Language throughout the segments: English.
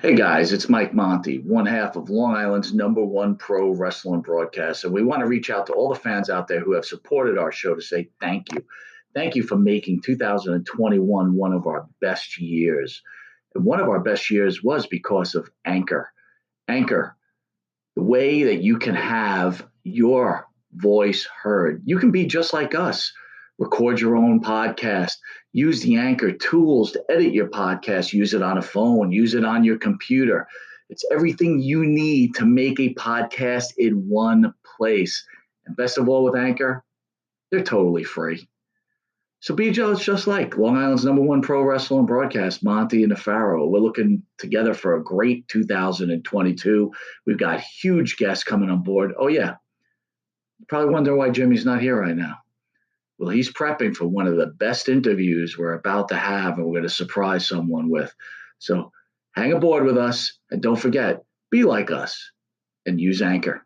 Hey guys, it's Mike Monte, one half of Long Island's #1 pro wrestling broadcast. And we want to reach out to all the fans out there who have supported our show to say thank you. Thank you for making 2021 one of our best years. And one of our best years was because of Anchor. Anchor, the way that you can have your voice heard. You can be just like us. Record your own podcast. Use the Anchor tools to edit your podcast. Use it on a phone. Use it on your computer. It's everything you need to make a podcast in one place. And best of all with Anchor, they're totally free. So be just like Long Island's #1 pro wrestling broadcast, Monte and the Pharaoh. We're looking together for a great 2022. We've got huge guests coming on board. Oh, yeah. You probably wonder why Jimmy's not here right now. Well, he's prepping for one of the best interviews we're about to have, and we're going to surprise someone with. So hang aboard with us, and don't forget, be like us and use Anchor.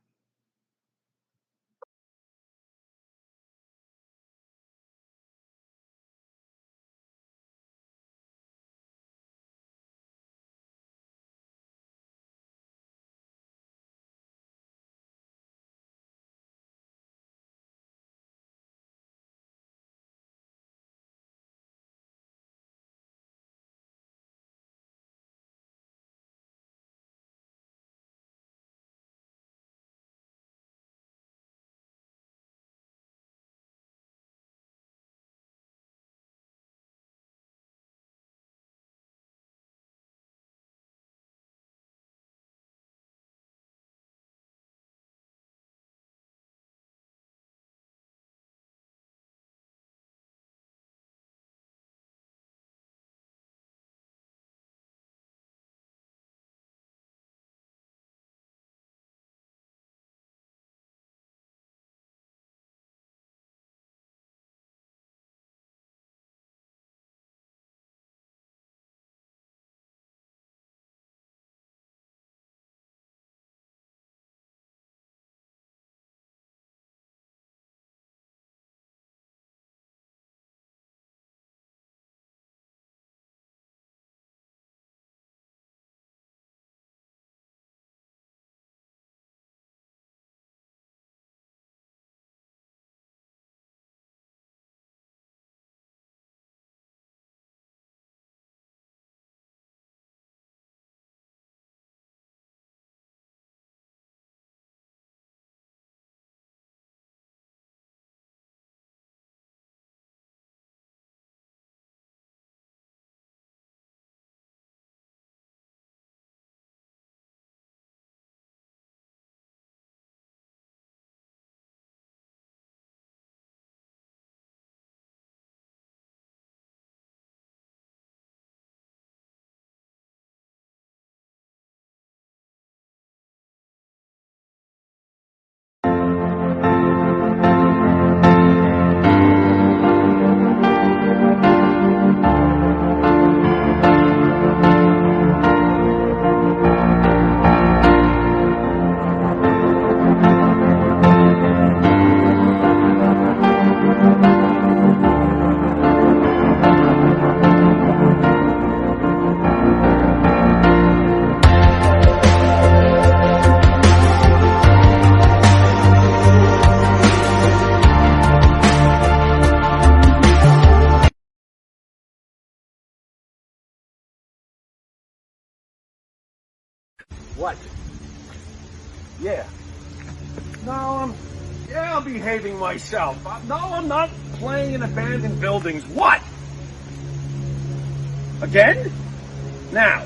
What? Yeah. No, I'm behaving myself. No, I'm not playing in abandoned buildings. What? Again? Now,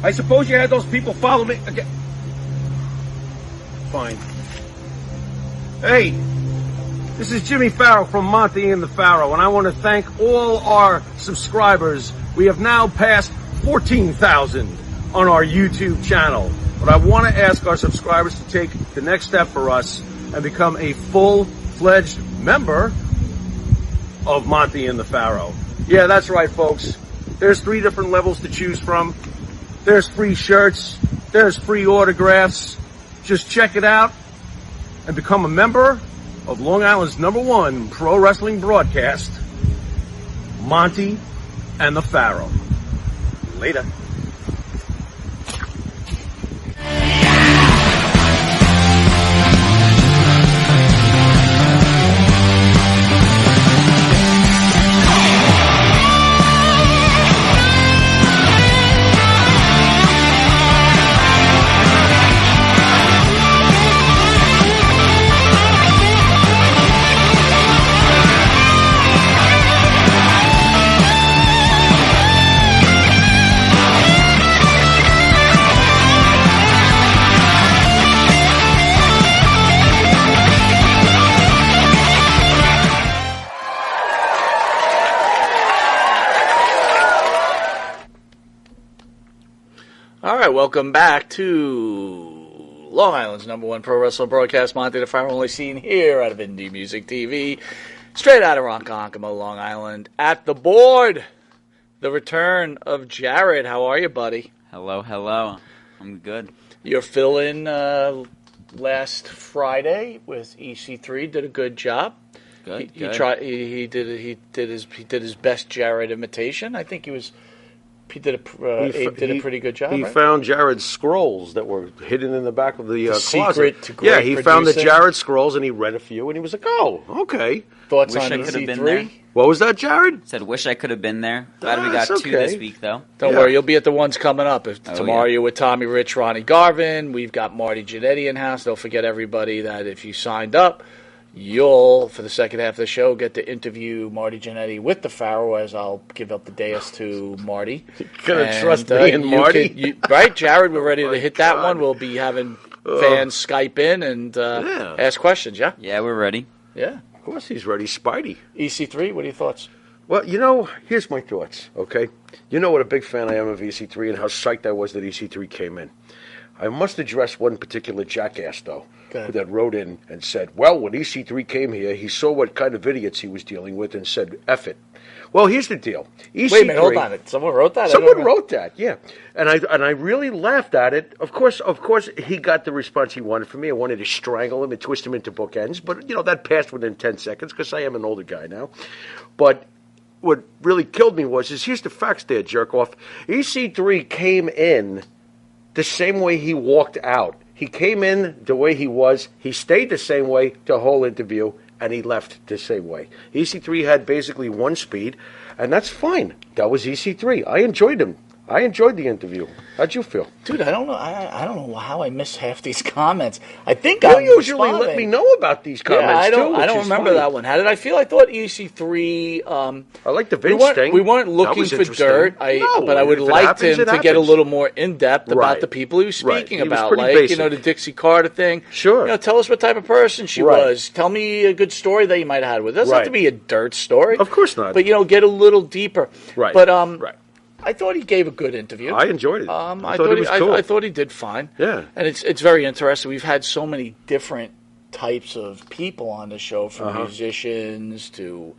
I suppose you had those people follow me again. Fine. Hey, this is Jimmy Pharaoh from Monte and the Pharaoh, and I want to thank all our subscribers. We have now passed 14,000 on our YouTube channel. But I want to ask our subscribers to take the next step for us and become a full-fledged member of Monte and the Pharaoh. Yeah, that's right, folks. There's 3 different levels to choose from. There's free shirts. There's free autographs. Just check it out and become a member of Long Island's #1 pro wrestling broadcast, Monte and the Pharaoh. Later. All right, welcome back to Long Island's #1 pro wrestling broadcast, Monte the Pharaoh, only seen here out of Indie Music TV, straight out of Ronkonkoma, Long Island. At the board, the return of Jared. How are you, buddy? Hello, hello. I'm good. Your fill-in last Friday with EC3 did a good job. Good. He did his best Jared imitation. I think he did a pretty good job. He right? found Jared's scrolls that were hidden in the back of the closet. Secret to great he found the producing. Jared scrolls and he read a few and he was like, "Oh, okay." Thoughts Wish on I could have been EC3? there. What was that, Jared? Said, wish I could have been there. Glad we got That's 2 okay. this week, though. Don't Yeah. worry, you'll be at the ones coming up. Tomorrow yeah. you're with Tommy Rich, Ronnie Garvin. We've got Marty Jannetty in house. Don't forget, everybody, that if you signed up, you'll, for the second half of the show, get to interview Marty Jannetty with the Pharaoh, as I'll give up the dais to Marty. Gonna trust me and Marty? Right, Jared, we're ready to hit that God. one. We'll be having fans Skype in and ask questions, yeah? Yeah, we're ready. Yeah. Of course he's ready, Spidey. EC3, what are your thoughts? Well, here's my thoughts, okay? You know what a big fan I am of EC3 and how psyched I was that EC3 came in. I must address one particular jackass, though, that wrote in and said, well, when EC3 came here, he saw what kind of idiots he was dealing with and said, F it. Well, here's the deal. EC3, Wait a minute, hold on. Someone wrote that? Someone wrote that, yeah. And I really laughed at it. Of course, he got the response he wanted from me. I wanted to strangle him and twist him into bookends. But, that passed within 10 seconds because I am an older guy now. But what really killed me here's the facts there, jerk off. EC3 came in the same way he walked out. He came in the way he was. He stayed the same way the whole interview, and he left the same way. EC3 had basically one speed, and that's fine. That was EC3. I enjoyed him. I enjoyed the interview. How'd you feel? Dude, I don't know. I don't know how I missed half these comments. I think You I'm usually responding. let me know about these comments, I too. don't remember that one. How did I feel? I thought EC3. I like the Vince thing. We weren't That looking was for interesting. dirt. No, but I would if it like happens, him it to get a happens. little more in depth about Right. the people he was Right. speaking He was about, pretty like basic. the Dixie Carter thing. Sure. Tell us what type of person she Right. was. Tell me a good story that you might have had with. It doesn't have Right. to be a dirt story. Of course not. But get a little deeper. Right. But right. I thought he gave a good interview. I enjoyed it. I thought it was cool. I thought he did fine. Yeah. And it's very interesting. We've had so many different types of people on the show, from musicians to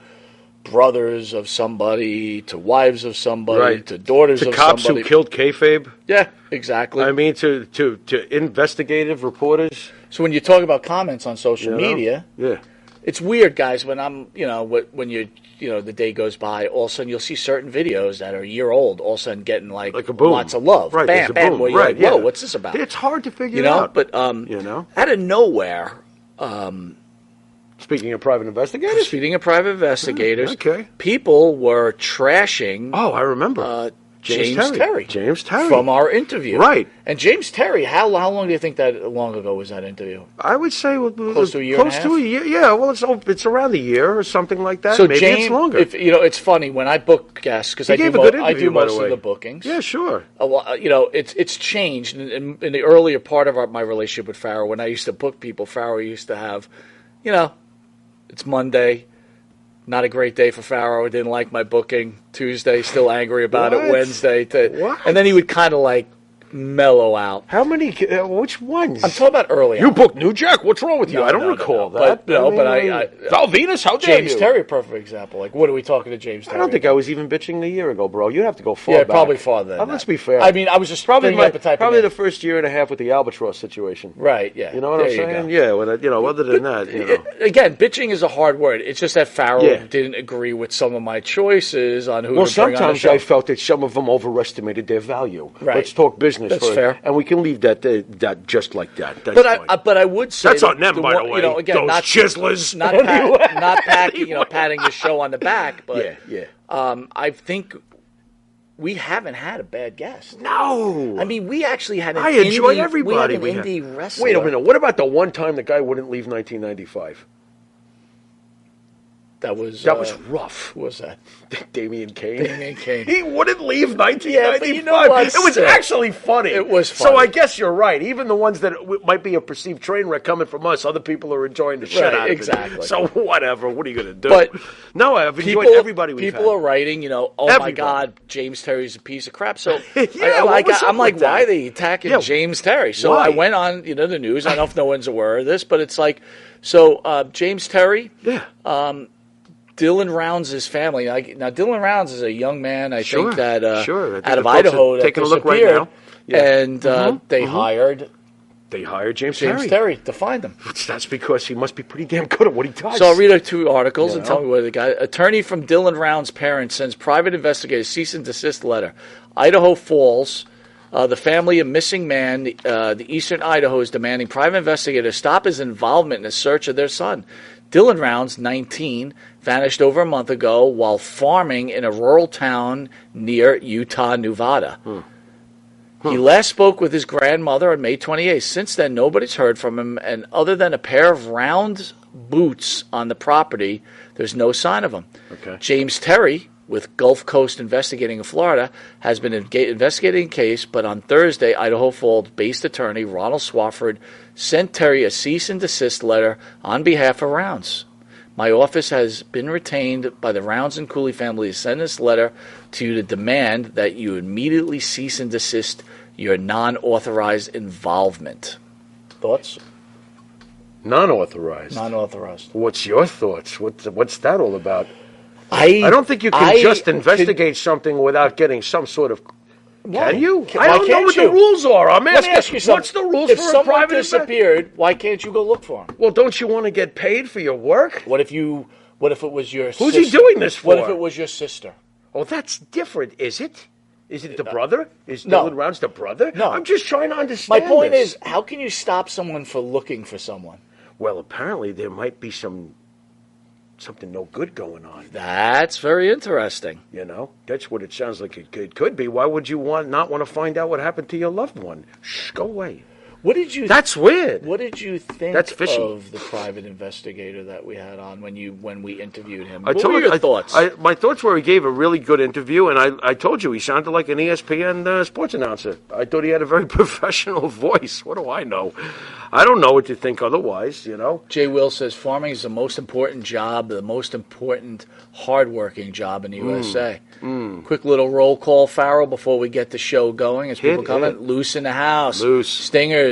brothers of somebody to wives of somebody Right. to daughters to of cops somebody. who killed kayfabe. Yeah, exactly. I mean, to investigative reporters. So when you talk about comments on social media, Yeah. it's weird, guys. When I'm, when you, the day goes by, all of a sudden you'll see certain videos that are a year old, all of a sudden getting like a boom. lots of love. Right, there's Bam, a bam. boom. Where you're Right, like, whoa, yeah. what's this about? It's hard to figure out. But out of nowhere, Speaking of private investigators? speaking of private investigators, okay. people were trashing Oh, I remember. James Terry. James Terry. From our interview. Right. And James Terry, how long do you think that long ago was that interview? I would say Close to a year and a half? Close to a year. Yeah, well, it's around a year or something like that. So Maybe James, it's longer. it's funny when I book guests, because I gave do a good I do interview, by the most of way. the bookings. Yeah, sure. It's changed. In the earlier part of my relationship with Pharaoh, when I used to book people, Pharaoh used to have, it's Monday, not a great day for Pharaoh. Didn't like my booking. Tuesday, still angry about it. What? Wednesday, What? and then he would kind of like mellow out. How many? Which ones? I'm talking about early. You booked New Jack. What's wrong with you? No, I don't no, recall no. that. But I Val Venus, how dare James you? Terry, perfect example. Like, what are we talking to James Terry? I don't think I was even bitching a year ago, bro. You have to go far Yeah, back. probably farther than Let's that. be fair. I mean, I was just probably bringing up a type probably of the first year and a half with the albatross situation. right. Yeah, You know what there I'm you saying? go. Yeah. When other than that, Again, bitching is a hard word. It's just that Pharaoh Yeah. didn't agree with some of my choices on who Well, to bring on the sometimes show. I felt that some of them overestimated their value. Right. Let's talk business That's first, fair. and we can leave that just like that. That's But fine. I would say That's that on them, by the way. Again, Those not chiselers. not patting the show on the back. But yeah. I think we haven't had a bad guest. No. I mean, we actually had an I enjoy indie, everybody. We had an indie wrestler. Wait a minute. What about the one time the guy wouldn't leave 1995? That was rough. Who was that? Damian Kane. Damian Kane. He wouldn't leave 1995. Yeah, but you know what? It was actually funny. It was funny. So I guess you're right. Even the ones that might be a perceived train wreck coming from us, other people are enjoying the shit out of it. Exactly. So whatever. What are you going to do? But no, I've enjoyed everybody we've had. People are writing, oh Everybody. my God, James Terry's a piece of crap. So Yeah, I'm like, why are they attacking James Terry? So why? I went on, the news. I don't know if no one's aware of this, but it's like, so James Terry, Dylan Rounds' family. Now, Dylan Rounds is a young man, I think, that I think out of the folks Idaho are that taking a look right now. And they hired James Terry to find him. That's because he must be pretty damn good at what he does. So I'll read 2 articles and tell me what the guy. Attorney from Dylan Rounds' parents sends private investigator cease and desist letter. Idaho Falls. The family of missing man, the eastern Idaho, is demanding private investigators stop his involvement in the search of their son. Dylan Rounds, 19, vanished over a month ago while farming in a rural town near Utah, Nevada. He last spoke with his grandmother on May 28th. Since then, nobody's heard from him, and other than a pair of round boots on the property, there's no sign of him. Okay. James Terry, with Gulf Coast Investigating in Florida, has been investigating a case, but on Thursday, Idaho Falls-based attorney Ronald Swafford sent Terry a cease and desist letter on behalf of Rounds. My office has been retained by the Rounds and Cooley family to send this letter to you to demand that you immediately cease and desist your non-authorized involvement. Thoughts? Non-authorized. Non-authorized. What's your thoughts? What's that all about? I don't think you can just investigate something without getting some sort of. Can you? I don't know what the rules are. I'm Let me asking. ask you something. What's the rules if for a someone private disappeared, why can't you go look for him? Well, don't you want to get paid for your work? What if it was your sister? Who's he doing this for? What if it was your sister? Oh, that's different, is it? Is it the brother? Is No. Dylan Rounds the brother? No. I'm just trying to understand. My point this. is, how can you stop someone for looking for someone? Well, apparently there might be something no good going on. That's very interesting. That's what it sounds like it could be. Why would you not want to find out what happened to your loved one? Shh, go away. What did you? That's weird. What did you think That's fishy. of the private investigator that we had on when we interviewed him? What were your thoughts? My thoughts were he gave a really good interview, and I told you he sounded like an ESPN sports announcer. I thought he had a very professional voice. What do I know? I don't know what to think otherwise, Jay Will says farming is the most important job, the most important hard-working job in the USA. Quick little roll call, Pharaoh, before we get the show going. As people comment, Loose in the house. Loose. Stinger.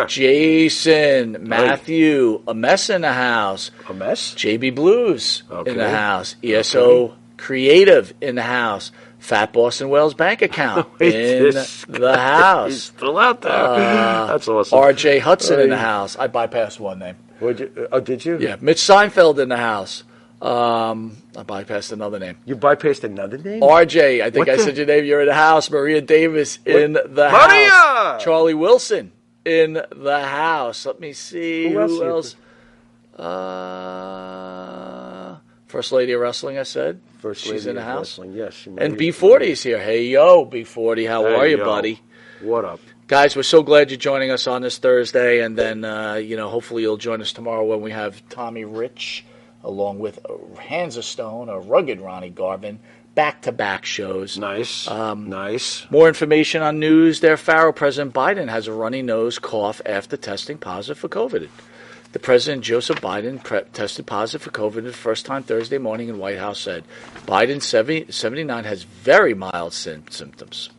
Jason, Matthew, a mess in the house. A mess? JB Blues Okay. in the house. ESO Creative in the house. Fat Boston Wells bank account in the house. He's still out there. That's awesome. RJ Hudson in the house. I bypassed one name. Did you? Yeah. Mitch Seinfeld in the house. I bypassed another name. You bypassed another name? RJ, I think I said your name. You're in the house. Maria Davis in the Maria! house. Charlie Wilson in the house. Let me see. Who else? First Lady of Wrestling, I said. She's in the house. Wrestling. Yes. And B40 is here. Hey, yo, B40. How are you, buddy? What up? Guys, we're so glad you're joining us on this Thursday. And then, hopefully you'll join us tomorrow when we have Tommy Rich along with Hands of Stone, a rugged Ronnie Garvin. Back-to-back shows. Nice. Nice. More information on news there. Pharaoh, President Biden has a runny nose, cough after testing positive for COVID. The President, Joseph Biden, tested positive for COVID the first time Thursday morning, and White House said Biden, 79, has very mild symptoms.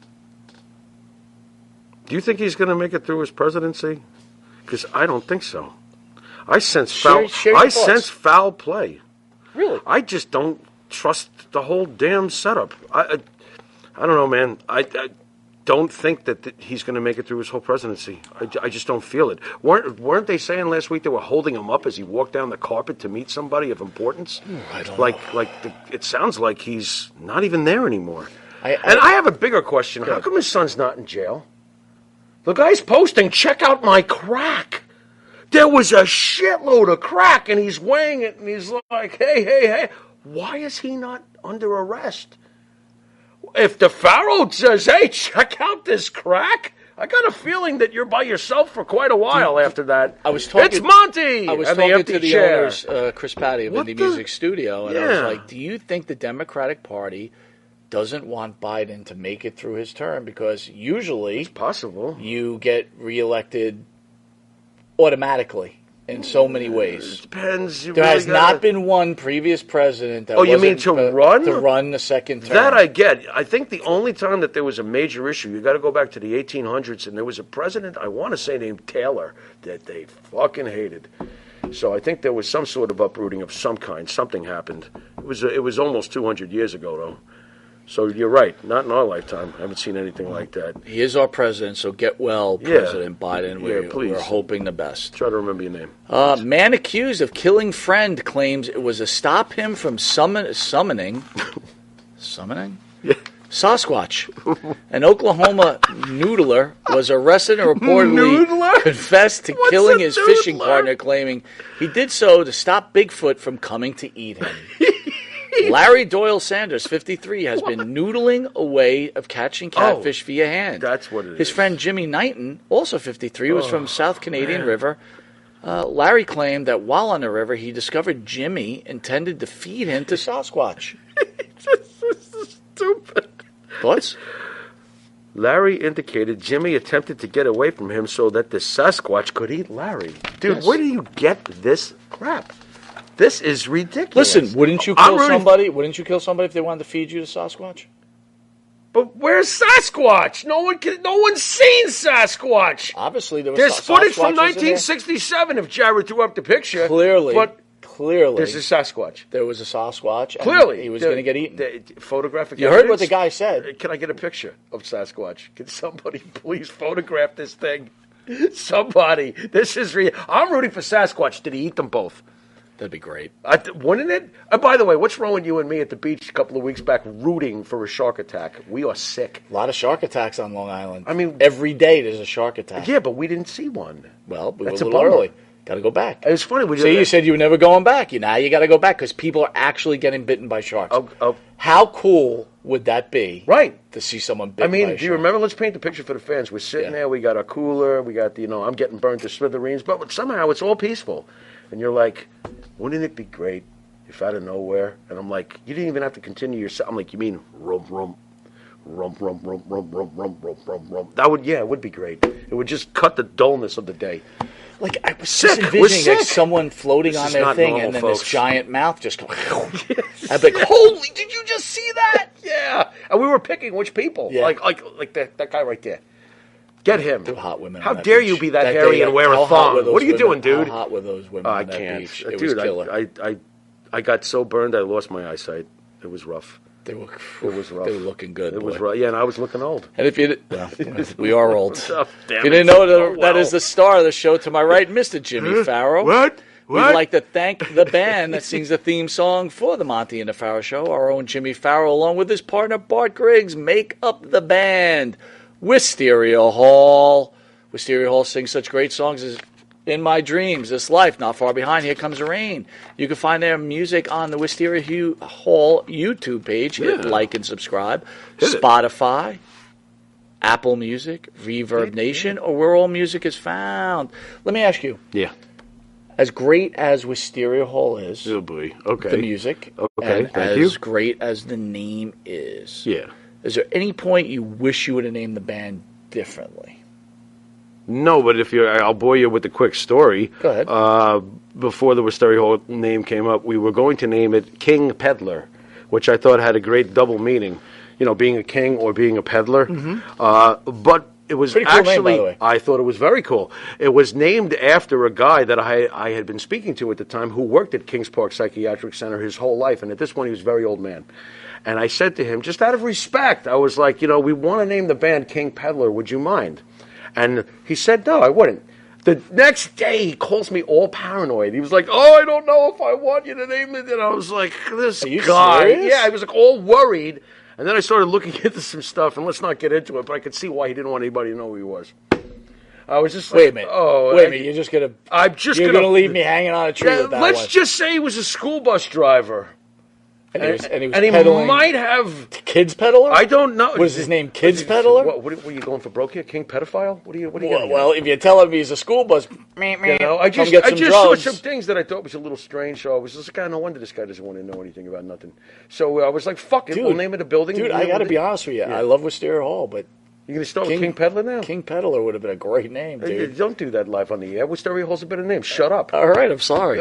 Do you think he's going to make it through his presidency? Because I don't think so. I sense foul play. Really? I just don't trust the whole damn setup. I don't know, man. I don't think that he's going to make it through his whole presidency. I just don't feel it. Weren't they saying last week they were holding him up as he walked down the carpet to meet somebody of importance? I don't know. It sounds like he's not even there anymore. I have a bigger question. How come his son's not in jail? The guy's posting, check out my crack. There was a shitload of crack, and he's weighing it, and he's like, hey. Why is he not under arrest? If the Pharaoh says, hey, check out this crack, I got a feeling that you're by yourself for quite a while after that. I was talking. It's Monte. I was and talking the empty to the chair. owners, Chris Patty of Indie Music Studio, and I was like, "Do you think the Democratic Party doesn't want Biden to make it through his term? Because usually, It's possible. you get reelected automatically in so many ways. Depends. There has not been one previous president that you mean wasn't, to run? To run the second term. That I get. I think the only time that there was a major issue, you got to go back to the 1800s, and there was a president, I want to say named Taylor, that they fucking hated. So I think there was some sort of uprooting of some kind. Something happened. It was almost 200 years ago, though. So you're right. Not in our lifetime. I haven't seen anything like that. He is our president, so get well, President Biden. Please. We're hoping the best. Try to remember your name. Man accused of killing friend claims it was to stop him from summoning Sasquatch. An Oklahoma noodler was arrested and reportedly confessed to killing his fishing partner, claiming he did so to stop Bigfoot from coming to eat him. Larry Doyle Sanders, 53, has been noodling a way of catching catfish via hand. That's what it is. His friend Jimmy Knighton, also 53, was from South Canadian River. Larry claimed that while on the river, he discovered Jimmy intended to feed him to Sasquatch. Stupid. Thoughts? Larry indicated Jimmy attempted to get away from him so that the Sasquatch could eat Larry. Dude, Yes. where do you get this crap? This is ridiculous. Listen, wouldn't you kill somebody? Wouldn't you kill somebody if they wanted to feed you to Sasquatch? But where's Sasquatch? No one's seen Sasquatch. Obviously, There's footage from Sasquatch was in there. 1967 if Jared threw up the picture. Clearly, there's a Sasquatch. There was a Sasquatch. And Clearly. he was going to get eaten. Photographic You evidence? heard what the guy said. Can I get a picture of Sasquatch? Can somebody please photograph this thing? Somebody. This is real. I'm rooting for Sasquatch. Did he eat them both? That'd be great. Wouldn't it? By the way, what's wrong with you and me at the beach a couple of weeks back rooting for a shark attack? We are sick. A lot of shark attacks on Long Island. I mean, every day there's a shark attack. Yeah, but we didn't see one. Well, we were a That's a little bummer. early. Got to go back. It's funny. You said you were never going back. Now you got to go back because people are actually getting bitten by sharks. Oh. How cool would that be? Right. To see someone bitten by a shark. Do you remember? Let's paint the picture for the fans. We're sitting there. We got our cooler. We got I'm getting burned to smithereens. But somehow it's all peaceful. And you're like, wouldn't it be great if out of nowhere? And I'm like, you didn't even have to continue your. I'm like, you mean rum, rum, rum, rum, rum, rum, rum, rum, rum, rum, rum. That would, it would be great. It would just cut the dullness of the day. Like, I was just envisioning like someone floating on their thing normal, and then folks. this giant mouth just going. I'd be like, holy, did you just see that? Yeah. And we were picking which people. Yeah. Like that guy right there. Get him. Two hot women. How on that dare beach. you be that hairy and wear a thong? What are you doing, dude? How hot were those women I on that can't. beach? It Dude, was killer. I got so burned I lost my eyesight. It was rough. It was rough. They were looking good. It was rough. Yeah, and I was looking old. And if you we are old. Oh, If you didn't know that is the star of the show to my right, Mr. Jimmy Pharaoh. What? We'd like to thank the band that sings the theme song for the Monte and the Pharaoh Show. Our own Jimmy Pharaoh, along with his partner Bart Griggs, make up the band. Wisteria Hall. Wisteria Hall sings such great songs as In My Dreams, This Life, Not Far Behind, Here Comes the Rain. You can find their music on the Wisteria Hall YouTube page. Hit like and subscribe. Spotify, Apple Music, Reverb Nation, or where all music is found. Let me ask you. Yeah. As great as Wisteria Hall is, Oh boy. Okay. the music, Okay, and thank as you. great as the name is, Yeah. is there any point you wish you would have named the band differently? No, but I'll bore you with a quick story. Go ahead. Before the Wisteria Hall name came up, we were going to name it King Peddler, which I thought had a great double meaning. You know, being a king or being a peddler. But it was Pretty cool actually, name, by the way. I thought it was very cool. It was named after a guy that I had been speaking to at the time who worked at Kings Park Psychiatric Center his whole life. And at this point, he was a very old man. And I said to him, just out of respect, I was like, we want to name the band King Peddler. Would you mind? And he said, no, I wouldn't. The next day, he calls me all paranoid. He was like, I don't know if I want you to name it. And I was like, this Are you guy. serious? Yeah, I was like all worried. And then I started looking into some stuff, and let's not get into it, but I could see why he didn't want anybody to know who he was. I was just like, Wait a minute. Wait a minute. You're just gonna. I'm just You're gonna leave me hanging on a tree with that let's one. just say he was a school bus driver. And he was and he peddling might have. Kids Peddler? I don't know. Was his name Kids Peddler? What are you going for broke here? King pedophile? What are you getting Well, if you're telling me he's a school bus, I just saw some things that I thought was a little strange. So I was just no wonder this guy doesn't want to know anything about nothing. So I was like, fuck it, we'll name it a building. Dude, I got to be honest with you. I love Wisteria Hall, but you're going to start with King Peddler now? King Peddler would have been a great name, dude. Don't do that live on the air. Wisteria Hall's a better name. Shut up. All right, I'm sorry.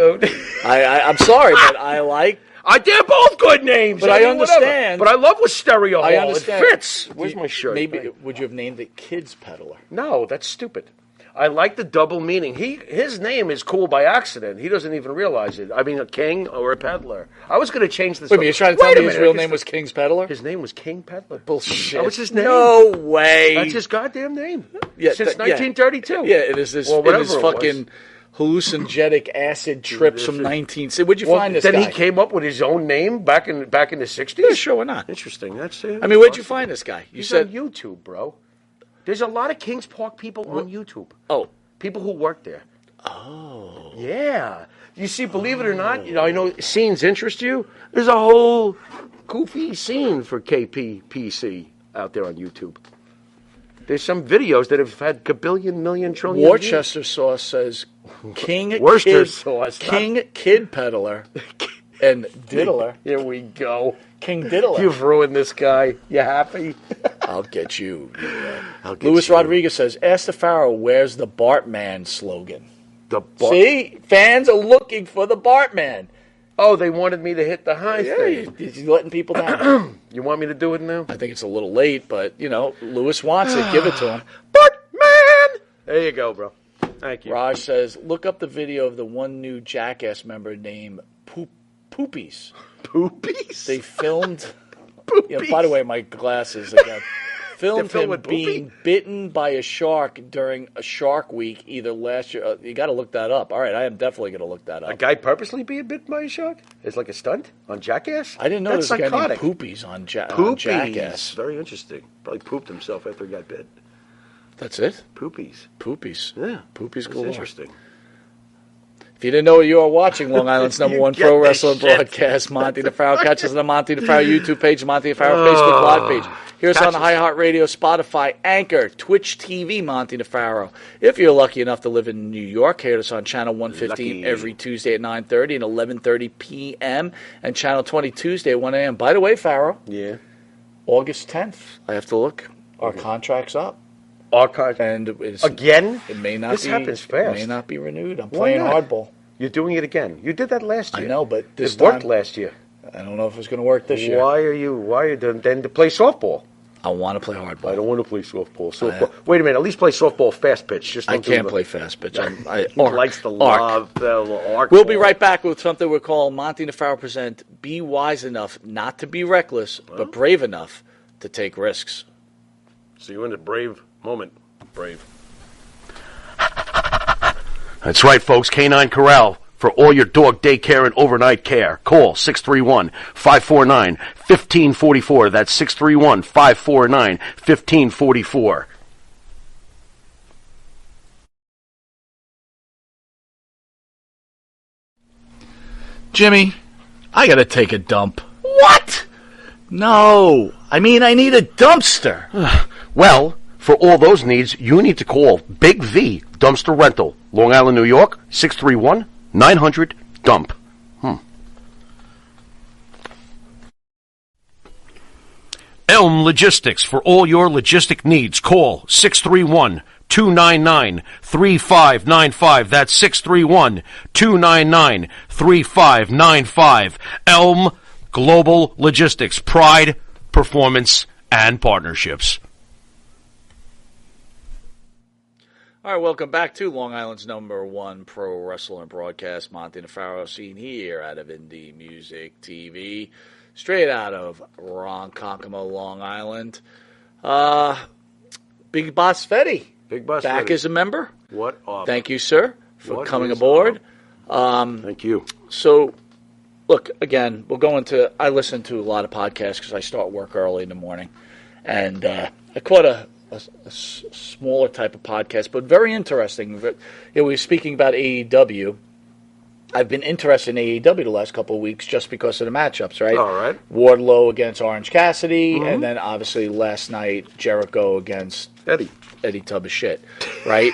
I'm sorry, but I like... They're both good names. But I understand. But I love Wisteria Hall. I understand. It fits. Where's my shirt? Maybe would you have named it Kids Peddler? No, that's stupid. I like the double meaning. His name is cool by accident. He doesn't even realize it. I mean, a king or a peddler. I was going to change this. Wait a minute, you're trying to tell me his real name was King's Peddler? His name was King Peddler. Bullshit. That was his name. No way. That's his goddamn name. Yeah, since 1932. Yeah, it is this. It is fucking hallucinogenic acid trips from 19. Where'd you find this guy? Then he came up with his own name back in the 60s. Yeah, sure, why not? Interesting. That's. I mean, where'd you find this guy? He's on YouTube, bro. There's a lot of Kings Park people on YouTube. Oh. People who work there. Oh. Yeah. You see, believe it or not, I know scenes interest you. There's a whole goofy scene for KPPC out there on YouTube. There's some videos that have had million, trillion Worcester sauce says King Kid Peddler and Diddler. Here we go. King Diddler. You've ruined this guy. You happy? I'll get you. Luis Rodriguez says, ask the Pharaoh, where's the Bartman slogan? See? Fans are looking for the Bartman. Oh, they wanted me to hit the high thing. You're letting people down. You want me to do it now? I think it's a little late, but, Luis wants it. Give it to him. Bartman! There you go, bro. Thank you. Raj says, look up the video of the one new Jackass member named Poopies. Poopies? They filmed... Poopies. By the way, my glasses again. Filmed him being bitten by a shark during a Shark Week either last year. You got to look that up. All right, I am definitely going to look that up. A guy purposely being bitten by a shark? It's like a stunt on Jackass? I didn't know there was a guy named Poopies on Jackass. Very interesting. Probably pooped himself after he got bit. That's it? Poopies. Yeah. Poopies galore. Interesting. If you didn't know, you are watching Long Island's number one pro wrestling broadcast, Monte the Pharaoh. Catch us on the Monte the Pharaoh YouTube page, Monte the Pharaoh Facebook Live page. Hear us on the iHeartRadio, Spotify, Anchor, Twitch TV, Monte the Pharaoh. If you're lucky enough to live in New York, hear us on Channel 115 every Tuesday at 9:30 and 11:30 p.m. and Channel 20 Tuesday at 1 a.m. By the way, Pharaoh, August 10th, I have to look. Our contract's up. And again? It may not this happens fast. It may not be renewed. I'm playing hardball. You're doing it again. You did that last year. I know, but this it worked last year. I don't know if it's going to work this year. Why are you then to play softball? I want to play hardball. I don't want to play softball. Wait a minute. At least play softball fast pitch. Just I can't play fast pitch. He likes the love. We'll be right back with something we're calling Monte and the Pharaoh present. Be wise enough not to be reckless, but brave enough to take risks. See you in the brave moment. Brave. That's right, folks. Canine Corral for all your dog daycare and overnight care. Call 631-549-1544. That's 631-549-1544. Jimmy, I gotta take a dump. What? No, I mean I need a dumpster. Well, for all those needs, you need to call Big V Dumpster Rental, Long Island, New York, 631-900-DUMP. Elm Logistics, for all your logistic needs, call 631-299-3595. That's 631-299-3595. Elm Global Logistics, pride, performance, and partnerships. All right, welcome back to Long Island's number one pro wrestling broadcast. Monte and the Pharaoh, seen here out of Indie Music TV, straight out of Ronkonkoma, Long Island. Big Boss Fetty, back as a member. What up? Thank you, sir, for coming aboard. Thank you. So, look, again, I listen to a lot of podcasts because I start work early in the morning, and I caught a smaller type of podcast, but very interesting. We were speaking about AEW, I've been interested in AEW the last couple of weeks just because of the matchups, right? All right. Wardlow against Orange Cassidy, and then obviously last night Jericho against Eddie Tub of Shit, right?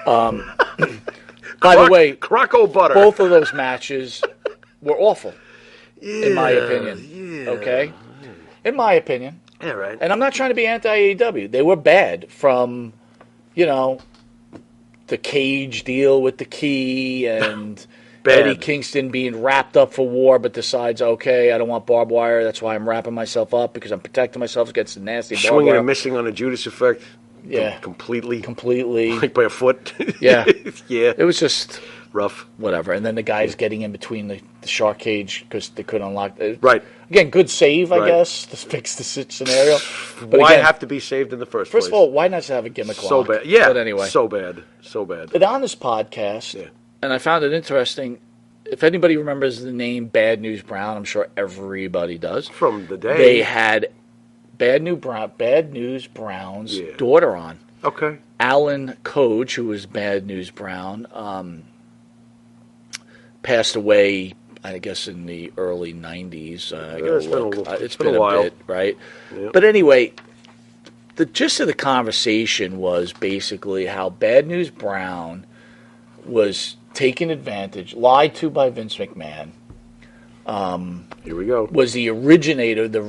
By the way, Croco Butter. both of those matches were awful, in my opinion. Okay? In my opinion. Yeah, right. And I'm not trying to be anti-AEW. They were bad from, the cage deal with the key and Eddie Kingston being wrapped up for war but decides, okay, I don't want barbed wire. That's why I'm wrapping myself up because I'm protecting myself against the nasty barbed Swinging wire. and missing on a Judas effect. Yeah. Completely. Like by a foot. Yeah. Yeah. It was just rough. Whatever. And then the guys getting in between the shark cage because they couldn't unlock it. Right. Again, good save, I guess, to fix the scenario. But why again, have to be saved in the first place? First of all, why not just have a gimmick So lock? bad. Yeah. But anyway. So bad. But on this podcast, and I found it interesting, if anybody remembers the name Bad News Brown, I'm sure everybody does. From the day. They had Bad News Brown's daughter on. Okay. Alan Coge, who was Bad News Brown, passed away, I guess, in the early 90s. It's been a while. Bit, right? Yep. But anyway, the gist of the conversation was basically how Bad News Brown was taken advantage, lied to by Vince McMahon. Here we go. Was the originator, the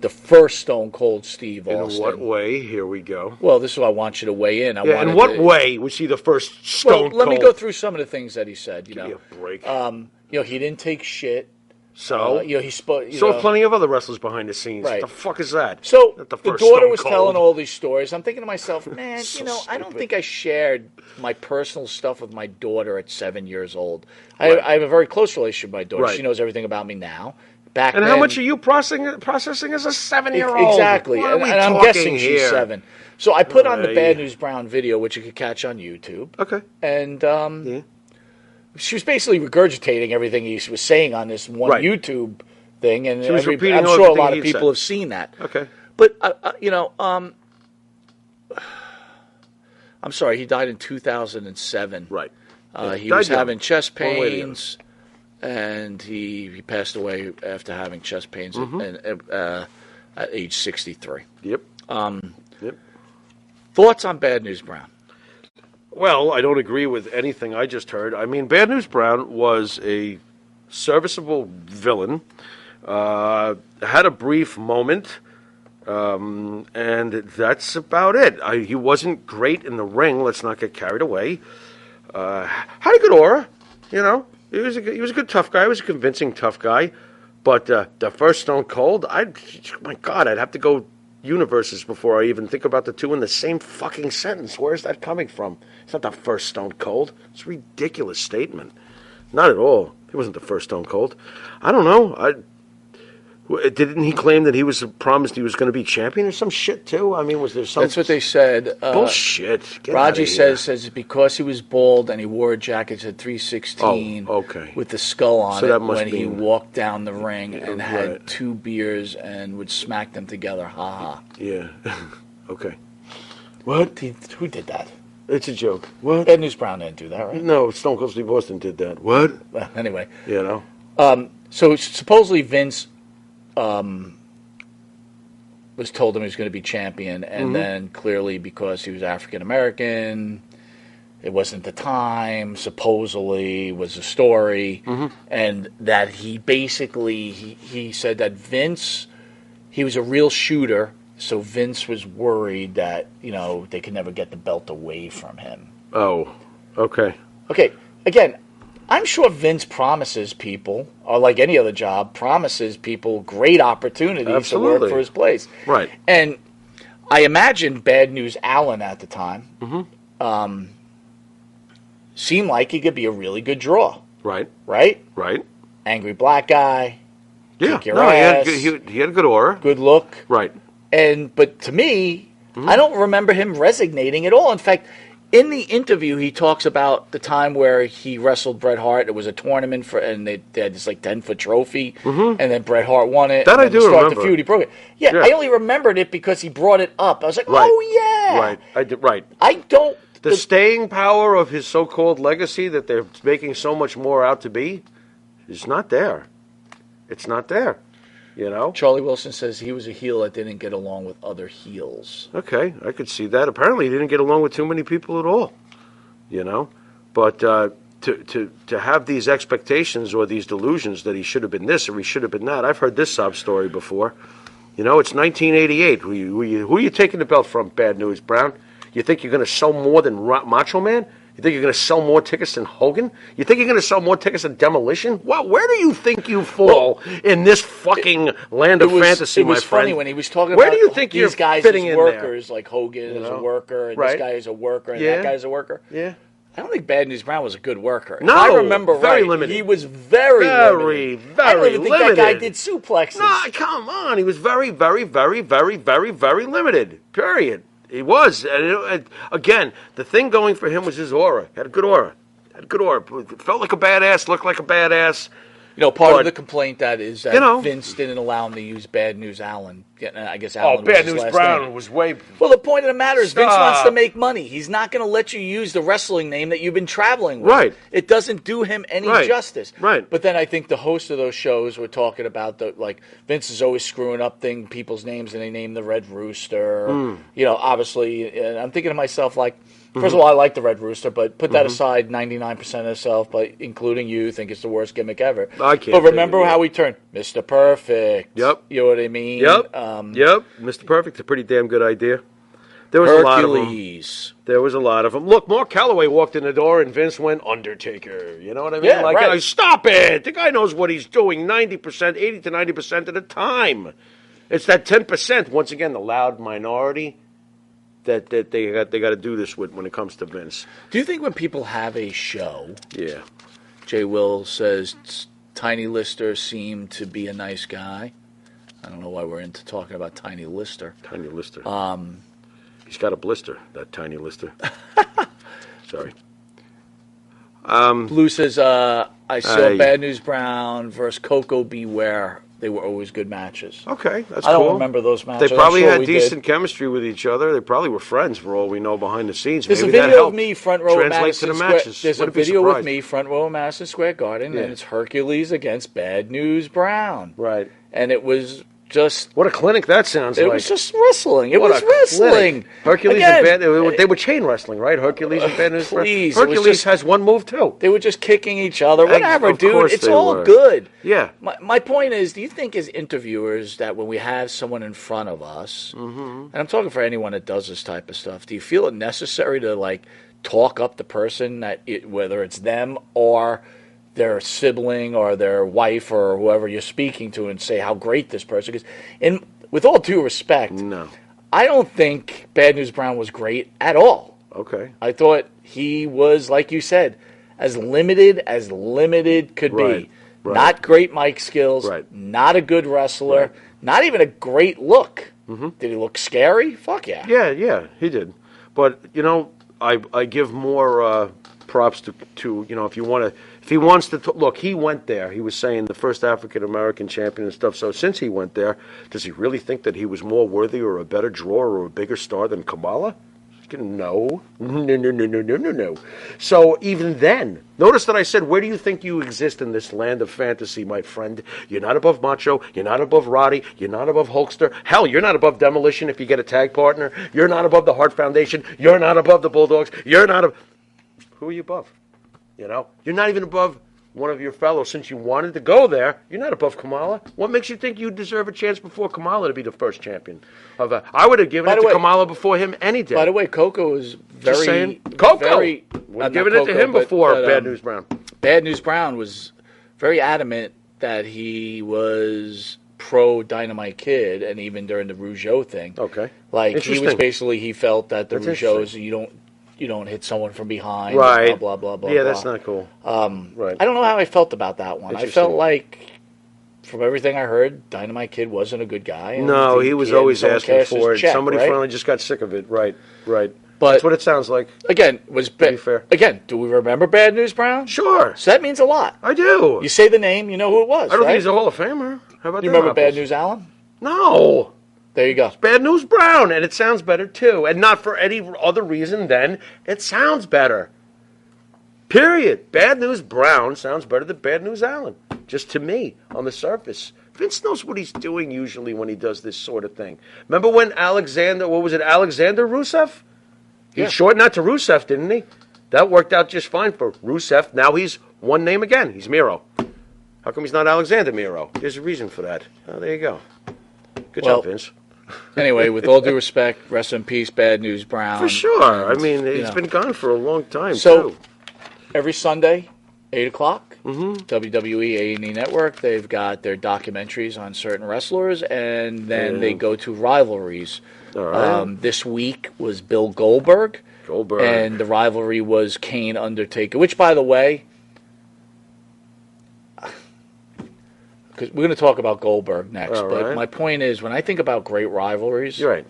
first Stone Cold Steve Austin. In what way? Here we go. Well, this is what I want you to weigh in. In what way was he the first Stone Cold? Let me go through some of the things that he said. Give me a break. He didn't take shit. So? He spoke. So plenty of other wrestlers behind the scenes. Right. What the fuck is that? So the daughter was telling all these stories. I'm thinking to myself, man, I don't think I shared my personal stuff with my daughter at 7 years old. Right. I have a very close relationship with my daughter. Right. She knows everything about me now. Back and then, how much are you processing as a 7-year-old? Exactly. What are we and I'm guessing here? she's 7. So I put on the Bad News Brown video, which you could catch on YouTube. Okay. And she was basically regurgitating everything he was saying on this one YouTube thing, and she was repeating I'm sure a lot of people have seen that. Okay. But I'm sorry, he died in 2007. Right. He was having chest pains, and he passed away after having chest pains at age 63. Yep. Thoughts on Bad News Brown? Well, I don't agree with anything I just heard. I mean, Bad News Brown was a serviceable villain, had a brief moment, and that's about it. He wasn't great in the ring. Let's not get carried away. Had a good aura, He was a good tough guy. He was a convincing tough guy. But the first Stone Cold, I'd have to go universes before I even think about the two in the same fucking sentence. Where's that coming from? It's not the first Stone Cold. It's a ridiculous statement. Not at all. He wasn't the first Stone Cold. I don't know. Didn't he claim that he was promised he was going to be champion or some shit too? I mean, was there some... That's what they said. Bullshit. Raji says because he was bald and he wore a jacket that said 316 with the skull on it when he walked down the ring and had 2 beers and would smack them together. Ha ha. Yeah. Okay. What? Who did that? It's a joke. What? Bad News Brown didn't do that, right? No, Stone Cold Steve Austin did that. What? Well, anyway. So supposedly Vince was told him he was going to be champion, and then clearly because he was African American, it wasn't the time. Supposedly was a story, and that he basically he said that Vince, he was a real shooter, so Vince was worried that they could never get the belt away from him. Oh, okay. Okay, again. I'm sure Vince promises people, or like any other job, promises people great opportunities to work for his place. Right. And I imagine Bad News Allen at the time seemed like he could be a really good draw. Right. Right? Right. Angry black guy. Yeah. Kick your ass. He had a good aura. Good look. Right. But to me, I don't remember him resonating at all. In fact, in the interview, he talks about the time where he wrestled Bret Hart. It was a tournament and they had this 10-foot trophy, and then Bret Hart won it. That and I do remember. remember. The feud, he broke it. Yeah, I only remembered it because he brought it up. I was like, Right. oh yeah, right. I did right. I don't the staying power of his so-called legacy that they're making so much more out to be is not there. It's not there. You know? Charlie Wilson says he was a heel that didn't get along with other heels. Okay, I could see that. Apparently he didn't get along with too many people at all. You know? But to have these expectations or these delusions that he should have been this or he should have been that, I've heard this sob story before. You know, it's 1988. Who are you taking the belt from, Bad News Brown? You think you're going to sell more than Macho Man? You think you're going to sell more tickets than Hogan? You think you're going to sell more tickets than Demolition? Well, where do you think you fall in this fucking land of fantasy, my friend? It was funny when he was talking where about do you think these guys fitting as in workers, there? like Hogan is a worker, and Right. this guy is a worker, and Yeah. that guy's a worker. Yeah. I don't think Bad News Brown was a good worker. No, if I remember very right, limited. he was very limited. I don't even think limited. that guy did suplexes. No, come on. He was very, very, very, very, very, very limited. Period. He was. And again, the thing going for him was his aura. He had a good aura. Felt like a badass, looked like a badass. You know, part of the complaint that is that You know. Vince didn't allow him to use Bad News Allen. I guess Allen was Bad his News last Brown name. was way... Well, the point of the matter is Vince wants to Stop. make money. He's not going to let you use the wrestling name that you've been traveling with. Right. It doesn't do him any justice. Right. But then I think the host of those shows were talking about Vince is always screwing up people's names, and they name the Red Rooster. You know, obviously, and I'm thinking to myself, first of all, I like the Red Rooster, but put that aside, 99% of itself, but including you, think it's the worst gimmick ever. I can't But remember think of it. how he turned Mr. Perfect. Yep. You know what I mean? Yep. Mr. Perfect's a pretty damn good idea. There was Hercules. There was a lot of them. Look, Mark Calloway walked in the door and Vince went, Undertaker. You know what I mean? Yeah, right. Stop it! The guy knows what he's doing 90%, 80 to 90% of the time. It's that 10%, once again, the loud minority that they got to do this with when it comes to Vince. Do you think when people have a show, Yeah. Jay Will says Tiny Lister seemed to be a nice guy? I don't know why we're into talking about Tiny Lister. Tiny Lister. He's got a blister, that Tiny Lister. Sorry. Blue says, I saw Bad News Brown versus Coco Beware. They were always good matches. Okay, that's I cool. don't remember those matches. They probably I'm sure had we decent did. chemistry with each other. They probably were friends, for all we know, behind the scenes. There's Maybe a that video of helped me front row at translate to Madison the Square. matches. There's a Wouldn't be video with surprised. me front row at Madison Square Garden, Yeah. and it's Hercules against Bad News Brown. Right. And it was just... What a clinic that sounds like. It was just wrestling. It What was a wrestling. clinic. Hercules Again, and Bad... They were chain wrestling, right? Hercules and Bad News. Please, it was Hercules just- has one move, too. They were just kicking each other. Whatever, Of dude. course It's they all were. good. Yeah. My point is, do you think as interviewers that when we have someone in front of us, and I'm talking for anyone that does this type of stuff, do you feel it necessary to talk up the person, whether it's them or their sibling or their wife or whoever you're speaking to, and say how great this person is? And with all due respect, No. I don't think Bad News Brown was great at all. Okay. I thought he was, like you said, as limited could Right, be. right. Not great mic skills. Right. Not a good wrestler. Right. Not even a great look. Did he look scary? Fuck yeah. Yeah, he did. But, I give more props to if he wants to look, he went there. He was saying the first African-American champion and stuff. So since he went there, does he really think that he was more worthy or a better drawer or a bigger star than Kamala? No. So even then, notice that I said, where do you think you exist in this land of fantasy, my friend? You're not above Macho. You're not above Roddy. You're not above Hulkster. Hell, you're not above Demolition if you get a tag partner. You're not above the Hart Foundation. You're not above the Bulldogs. You're not Who are you above? You're not even above one of your fellows. Since you wanted to go there, you're not above Kamala. What makes you think you deserve a chance before Kamala to be the first champion? I would have given it to Kamala before him any day. By the way, Coco was very... Just saying. Coco! Very, We're giving it to him before Bad News Brown. Bad News Brown was very adamant that he was pro Dynamite Kid, and even during the Rougeau thing. Okay. He was basically, he felt that the That's Rougeaus, you don't hit someone from behind. Right. Blah, blah, blah, Yeah, blah. that's not cool. Right. I don't know how I felt about that one. I felt like, from everything I heard, Dynamite Kid wasn't a good guy. No, he was always asking for it. Somebody right? finally just got sick of it. Right. But that's what it sounds like. Again, be fair. Again, do we remember Bad News Brown? Sure. So that means a lot. I do. You say the name, you know who it was. I don't right? think he's a Hall of Famer. How about You them remember Bad apples? News Allen? No. There you go. It's Bad News Brown, and it sounds better too. And not for any other reason than it sounds better. Period. Bad News Brown sounds better than Bad News Allen. Just to me, on the surface. Vince knows what he's doing usually when he does this sort of thing. Remember when Alexander Rusev? He shortened that to Rusev, didn't he? That worked out just fine for Rusev. Now he's one name again. He's Miro. How come he's not Alexander Miro? There's a reason for that. Oh, there you go. Good job, Vince. Anyway, with all due respect, rest in peace, Bad News Brown. For sure. I mean, he's been gone for a long time, so, too. Every Sunday, 8 o'clock, WWE A&E Network, they've got their documentaries on certain wrestlers, and then they go to rivalries. All right. This week was Bill Goldberg. And the rivalry was Kane Undertaker, which, by the way, because we're going to talk about Goldberg next, but my point is, when I think about great rivalries, you're right.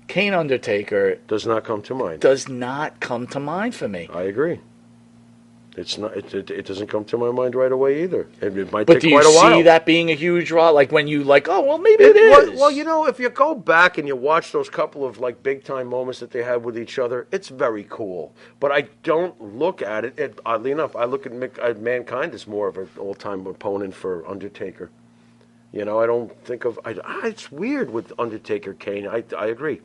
Kane Undertaker does not come to mind. Does not come to mind for me. I agree. It's not. It doesn't come to my mind right away either. It might but take quite a while. But do you see that being a huge draw? Like when you maybe it is. Well, you know, if you go back and you watch those couple of like big time moments that they had with each other, it's very cool. But I don't look at it. Oddly enough, I look at Mankind as more of an all time opponent for Undertaker. You know, I don't think of. It's weird with Undertaker Kane. I agree.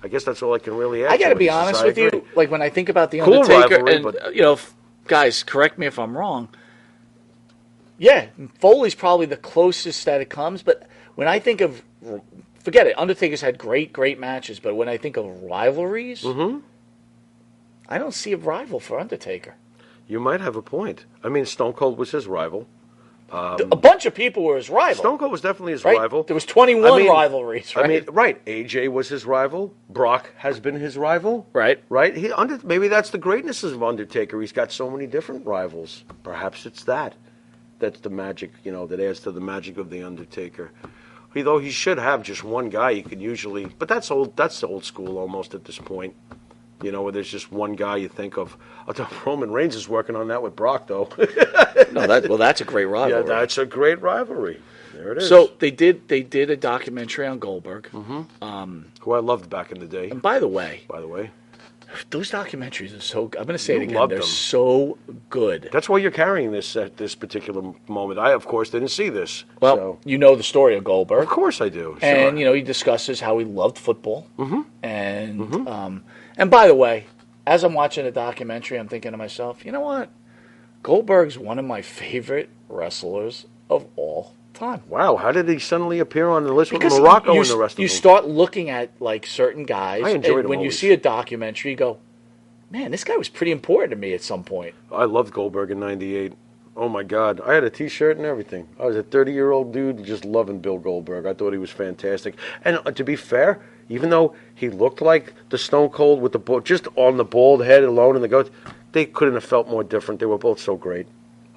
I guess that's all I can really add. I got to be honest with you. Like when I think about the cool Undertaker, rivalry, and but, you know. Guys, correct me if I'm wrong. Yeah, Foley's probably the closest that it comes, but when I think of, forget it, Undertaker's had great matches, but when I think of rivalries, I don't see a rival for Undertaker. You might have a point. I mean, Stone Cold was his rival. A bunch of people were his rival. Stone Cold was definitely his right? rival. There was 21 rivalries, right? I mean, right. AJ was his rival. Brock has been his rival. Right. Right? Maybe that's the greatness of Undertaker. He's got so many different rivals. Perhaps it's that. That's the magic, that adds to the magic of the Undertaker. Though he should have just one guy you could usually... But that's old school almost at this point. Where there's just one guy you think of. Roman Reigns is working on that with Brock, though. That's a great rivalry. Yeah, that's a great rivalry. There it is. So they did a documentary on Goldberg, who I loved back in the day. And by the way, those documentaries are so good. I'm going to say it again. They're so good. That's why you're carrying this at this particular moment. I, of course, didn't see this. Well, you know the story of Goldberg. Of course I do. Sure. And, he discusses how he loved football. And by the way, as I'm watching the documentary, I'm thinking to myself, you know what? Goldberg's one of my favorite wrestlers of all time. Wow, how did he suddenly appear on the list with Morocco and the rest of them? You start looking at certain guys, I enjoyed and when you see a documentary, you go, man, this guy was pretty important to me at some point. I loved Goldberg in '98. Oh, my God. I had a T-shirt and everything. I was a 30-year-old dude just loving Bill Goldberg. I thought he was fantastic. And to be fair, even though he looked like the Stone Cold with just on the bald head alone and the goat, they couldn't have felt more different. They were both so great.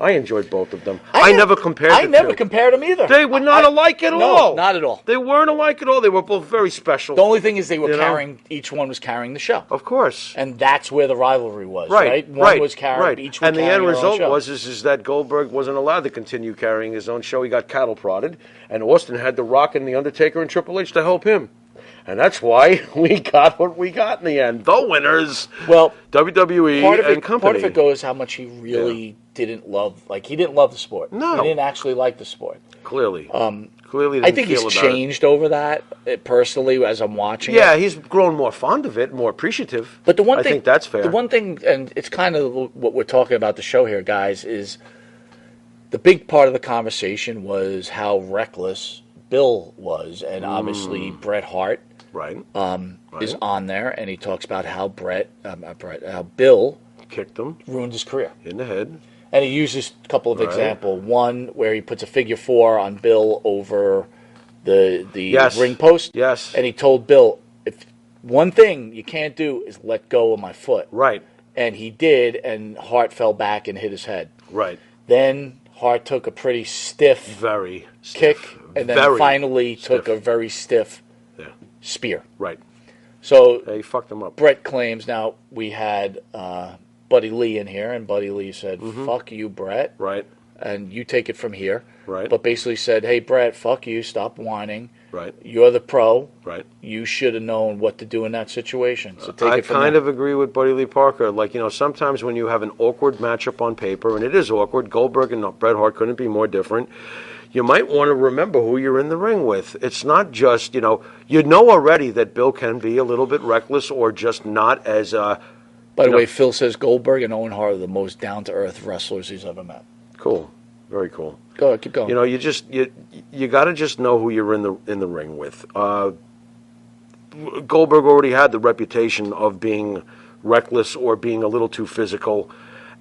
I enjoyed both of them. I never compared the two. I never compared them either. They were not alike at all. No, not at all. They weren't alike at all. They were both very special. The only thing is they were carrying, each one was carrying the show. Of course. And that's where the rivalry was, right? One was carrying, each one and the end result was that Goldberg wasn't allowed to continue carrying his own show. He got cattle prodded, and Austin had The Rock and The Undertaker and Triple H to help him. And that's why we got what we got in the end. The winners. Well, WWE and company. Part of it goes how much he really didn't love. Like, he didn't love the sport. No. He didn't actually like the sport. Clearly. Clearly I think he's changed over that, personally, as I'm watching it. Yeah, he's grown more fond of it, more appreciative. But I think that's fair. The one thing, and it's kind of what we're talking about the show here, guys, is the big part of the conversation was how reckless Bill was. And obviously Bret Hart is on there, and he talks about how how Bill kicked him, ruined his career in the head, and he uses a couple of examples. One where he puts a figure 4 on Bill over the ring post, and he told Bill, if one thing you can't do is let go of my foot, and he did, and Hart fell back and hit his head, Then Hart took a pretty stiff, kick, and then finally took a very stiff spear. So he fucked him up. Bret claims, now we had Buddy Lee in here, and Buddy Lee said, fuck you, Bret. And you take it from here. But basically said, hey, Bret, fuck you, stop whining. Right. You're the pro. Right. You should have known what to do in that situation. So take I it from kind there. of agree with Buddy Lee Parker. Like, sometimes when you have an awkward matchup on paper, and it is awkward, Goldberg and Bret Hart couldn't be more different, you might want to remember who you're in the ring with. It's not just, you know already that Bill can be a little bit reckless or just not as... By the way, Phil says Goldberg and Owen Hart are the most down-to-earth wrestlers he's ever met. Cool. Very cool. Go ahead, keep going. You got to just know who you're in the ring with. Goldberg already had the reputation of being reckless or being a little too physical,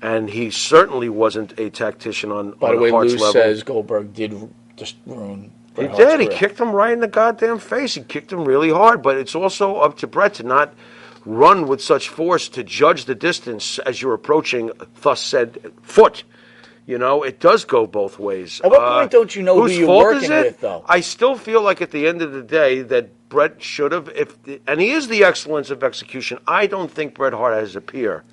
and he certainly wasn't a tactician on By the way, Hart's Lou level. says Goldberg did just ruin He Bret Hart's did. He career. kicked him right in the goddamn face. He kicked him really hard, but it's also up to Bret to not run with such force to judge the distance as you're approaching, thus said, foot. It does go both ways. At what point don't you know who whose you're fault working is it? with, though? I still feel like at the end of the day that Bret should have, and he is the excellence of execution. I don't think Bret Hart has a peer.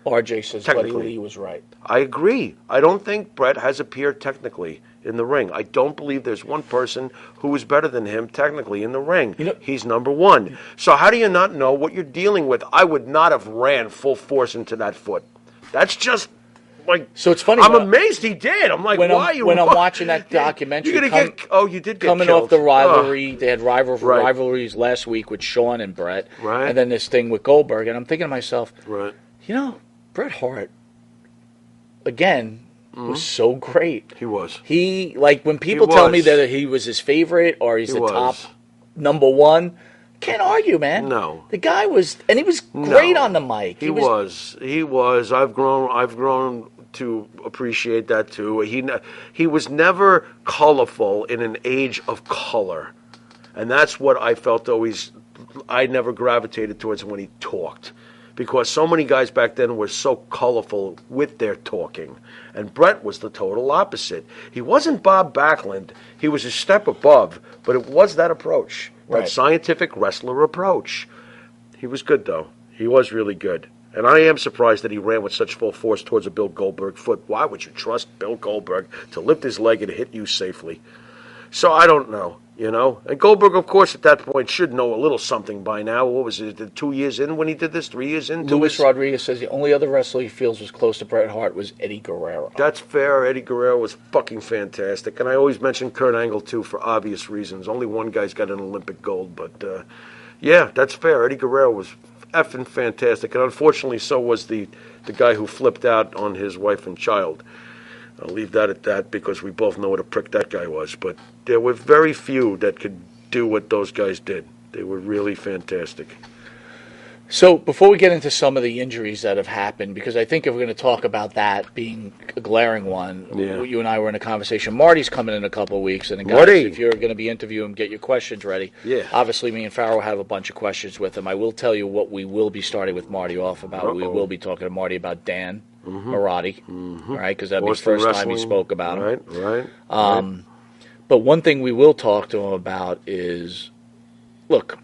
RJ says Buddy Technically. Lee was right. I agree. I don't think Bret has a peer technically in the ring. I don't believe there's one person who is better than him technically in the ring. He's number one. So how do you not know what you're dealing with? I would not have ran full force into that foot. That's just like... So it's funny. I'm amazed he did. I'm like, when why you... I'm watching that documentary, You're gonna get... Oh, you did get coming killed. off the rivalry. They had Right. rivalries last week with Shawn and Bret. Right. And then this thing with Goldberg. And I'm thinking to myself, Right. Bret Hart, again, was so great. He was. He, like, when people tell me was. that he was his favorite or he's He the was. top number one, can't argue, man. No. The guy was, and he was great No. on the mic. He was. I've grown to appreciate that too. He was never colorful in an age of color, and that's what I felt always. I never gravitated towards when he talked, because so many guys back then were so colorful with their talking, and Bret was the total opposite. He wasn't Bob Backlund. He was a step above, but it was that approach, Right. that scientific wrestler approach. He was good, though. He was really good. And I am surprised that he ran with such full force towards a Bill Goldberg foot. Why would you trust Bill Goldberg to lift his leg and hit you safely? So I don't know, And Goldberg, of course, at that point should know a little something by now. What was it, 2 years in when he did this? 3 years in? Luis Rodriguez says the only other wrestler he feels was close to Bret Hart was Eddie Guerrero. That's fair. Eddie Guerrero was fucking fantastic. And I always mention Kurt Angle, too, for obvious reasons. Only one guy's got an Olympic gold. But, yeah, that's fair. Eddie Guerrero was effing fantastic. And unfortunately, so was the guy who flipped out on his wife and child. I'll leave that at that because we both know what a prick that guy was. But there were very few that could do what those guys did. They were really fantastic. So before we get into some of the injuries that have happened, because I think if we're going to talk about that being a glaring one, Yeah. you and I were in a conversation. Marty's coming in a couple of weeks, and guys, Marty. if you're going to be interviewing him, get your questions ready. Yeah. Obviously, me and Pharaoh have a bunch of questions with him. I will tell you what we will be starting with Marty off about. Uh-oh. We will be talking to Marty about Dan Marotti, right? Because that'd be the Boston first time he wrestling. spoke about him. Right. But one thing we will talk to him about is, look,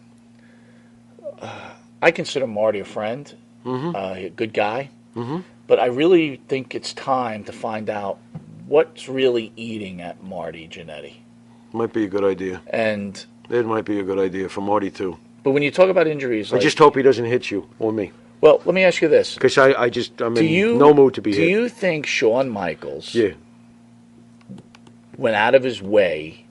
I consider Marty a friend, a good guy, but I really think it's time to find out what's really eating at Marty Jannetty. Might be a good idea. And It might be a good idea for Marty, too. but when you talk about injuries, I like, just hope he doesn't hit you or me. well, let me ask you this: Because I'm do in you no mood to be do hit. you think Shawn Michaels Yeah. went out of his way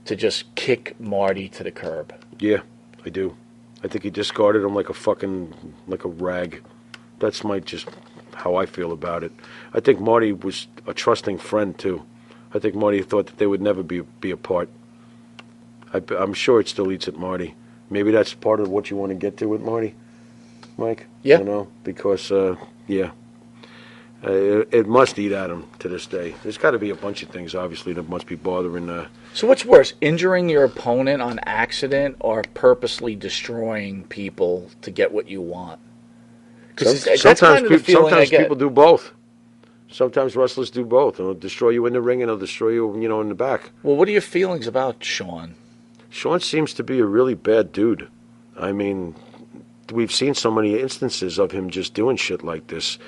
to just kick Marty to the curb? Yeah, I do. I think he discarded him like a rag. That's just how I feel about it. I think Marty was a trusting friend, too. I think Marty thought that they would never be apart. I'm sure it still eats at Marty. Maybe that's part of what you want to get to with Marty, Mike? Yeah. Because, it must eat at him to this day. There's got to be a bunch of things, obviously, that must be bothering... So what's worse, injuring your opponent on accident or purposely destroying people to get what you want? Because that's kind of the feeling I sometimes get. people do both. Sometimes wrestlers do both. They'll destroy you in the ring and they'll destroy you, in the back. Well, what are your feelings about Shawn? Shawn seems to be a really bad dude. I mean, we've seen so many instances of him just doing shit like this.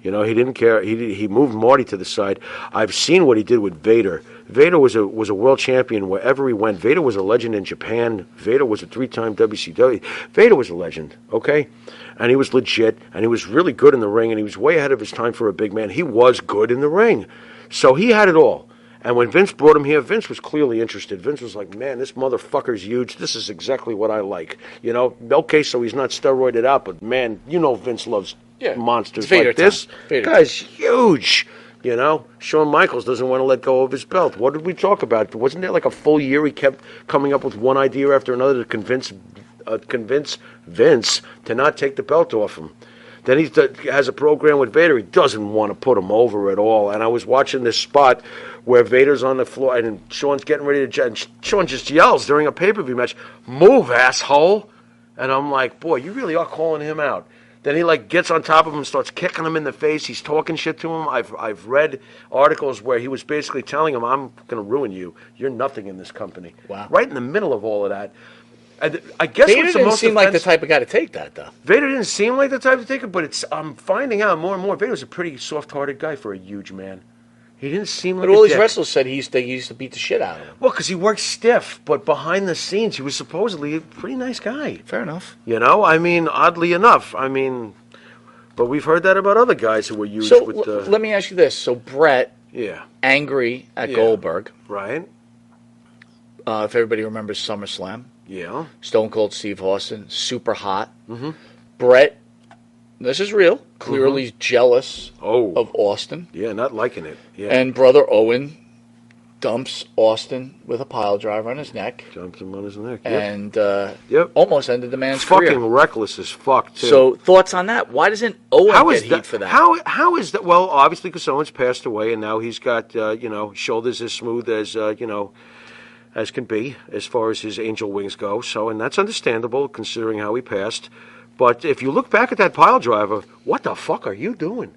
You know, he didn't care. He moved Marty to the side. I've seen what he did with Vader. Vader was a world champion wherever he went. Vader was a legend in Japan. Vader was a 3-time WCW. Vader was a legend, okay? And he was legit, and he was really good in the ring, and he was way ahead of his time for a big man. He was good in the ring. So he had it all. And when Vince brought him here, Vince was clearly interested. Vince was like, man, this motherfucker's huge. This is exactly what I like. You know, okay, so he's not steroided out, but man, you know Vince loves monsters like this. Guy's huge. You know, Shawn Michaels doesn't want to let go of his belt. What did we talk about? Wasn't there like a full year he kept coming up with one idea after another to convince Vince to not take the belt off him? Then he has a program with Vader. He doesn't want to put him over at all. And I was watching this spot where Vader's on the floor and Shawn's getting ready to... And Shawn just yells during a pay-per-view match, "Move, asshole!" And I'm like, boy, you really are calling him out. Then he gets on top of him and starts kicking him in the face. He's talking shit to him. I've read articles where he was basically telling him, "I'm going to ruin you. You're nothing in this company." Wow. Right in the middle of all of that. I guess Vader didn't seem like the type of guy to take that, though. Vader didn't seem like the type to take it, but I'm finding out more and more. Vader was a pretty soft-hearted guy for a huge man. He didn't seem like. But all these wrestlers said he used to beat the shit out of him. Well, because he worked stiff, but behind the scenes, he was supposedly a pretty nice guy. Fair enough. You know, I mean, oddly enough, I mean, but we've heard that about other guys who were huge. So with, let me ask you this: so Brett, angry at Yeah. Goldberg, right? If everybody remembers SummerSlam. Yeah. Stone Cold Steve Austin, super hot. Mm-hmm. Brett, this is real, clearly jealous of Austin. Yeah, not liking it. Yeah. And brother Owen dumps Austin with a pile driver on his neck. Jumps him on his neck. And almost ended the man's fucking career. reckless as fuck, too. So, thoughts on that? Why doesn't Owen get heat for that? How is that? Well, obviously because someone's passed away, and now he's got, shoulders as smooth as, as can be, as far as his angel wings go. So, and that's understandable, considering how he passed. But if you look back at that pile driver, what the fuck are you doing?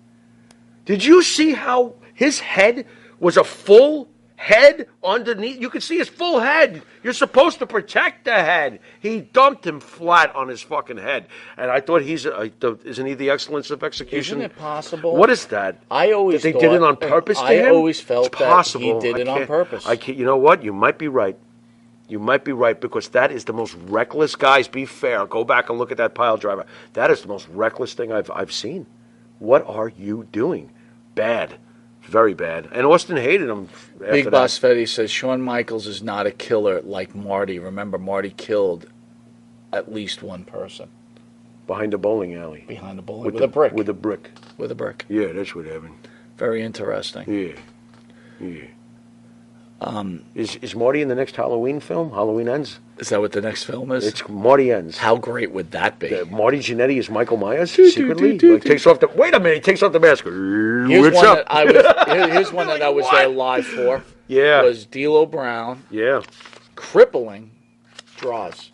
Did you see how his head was a full head underneath? You could see his full head. You're supposed to protect the head. He dumped him flat on his fucking head. And I thought isn't he the excellence of execution? Isn't it possible? What is that? I always did they did it on purpose to him? I always felt it's that possible. he did it on purpose. You know what? You might be right. You might be right, because that is the most reckless, guys, be fair. Go back and look at that pile driver. That is the most reckless thing I've seen. What are you doing? Bad. Very bad. And Austin hated him after Big that. Boss Fetty says Shawn Michaels is not a killer like Marty. Remember, Marty killed at least one person. Behind the bowling alley. Behind the bowling with a brick. With a brick. With a brick. Yeah, that's what happened. Very interesting. Yeah. Is Marty in the next Halloween film? Halloween Ends? Is that what the next film is? It's Marty Ends. How great would that be? Marty Jannetty is Michael Myers secretly. Takes off the. Wait a minute! He takes off the mask. Here's one that I was there live for. Yeah. Was D'Lo Brown. Yeah. Crippling draws.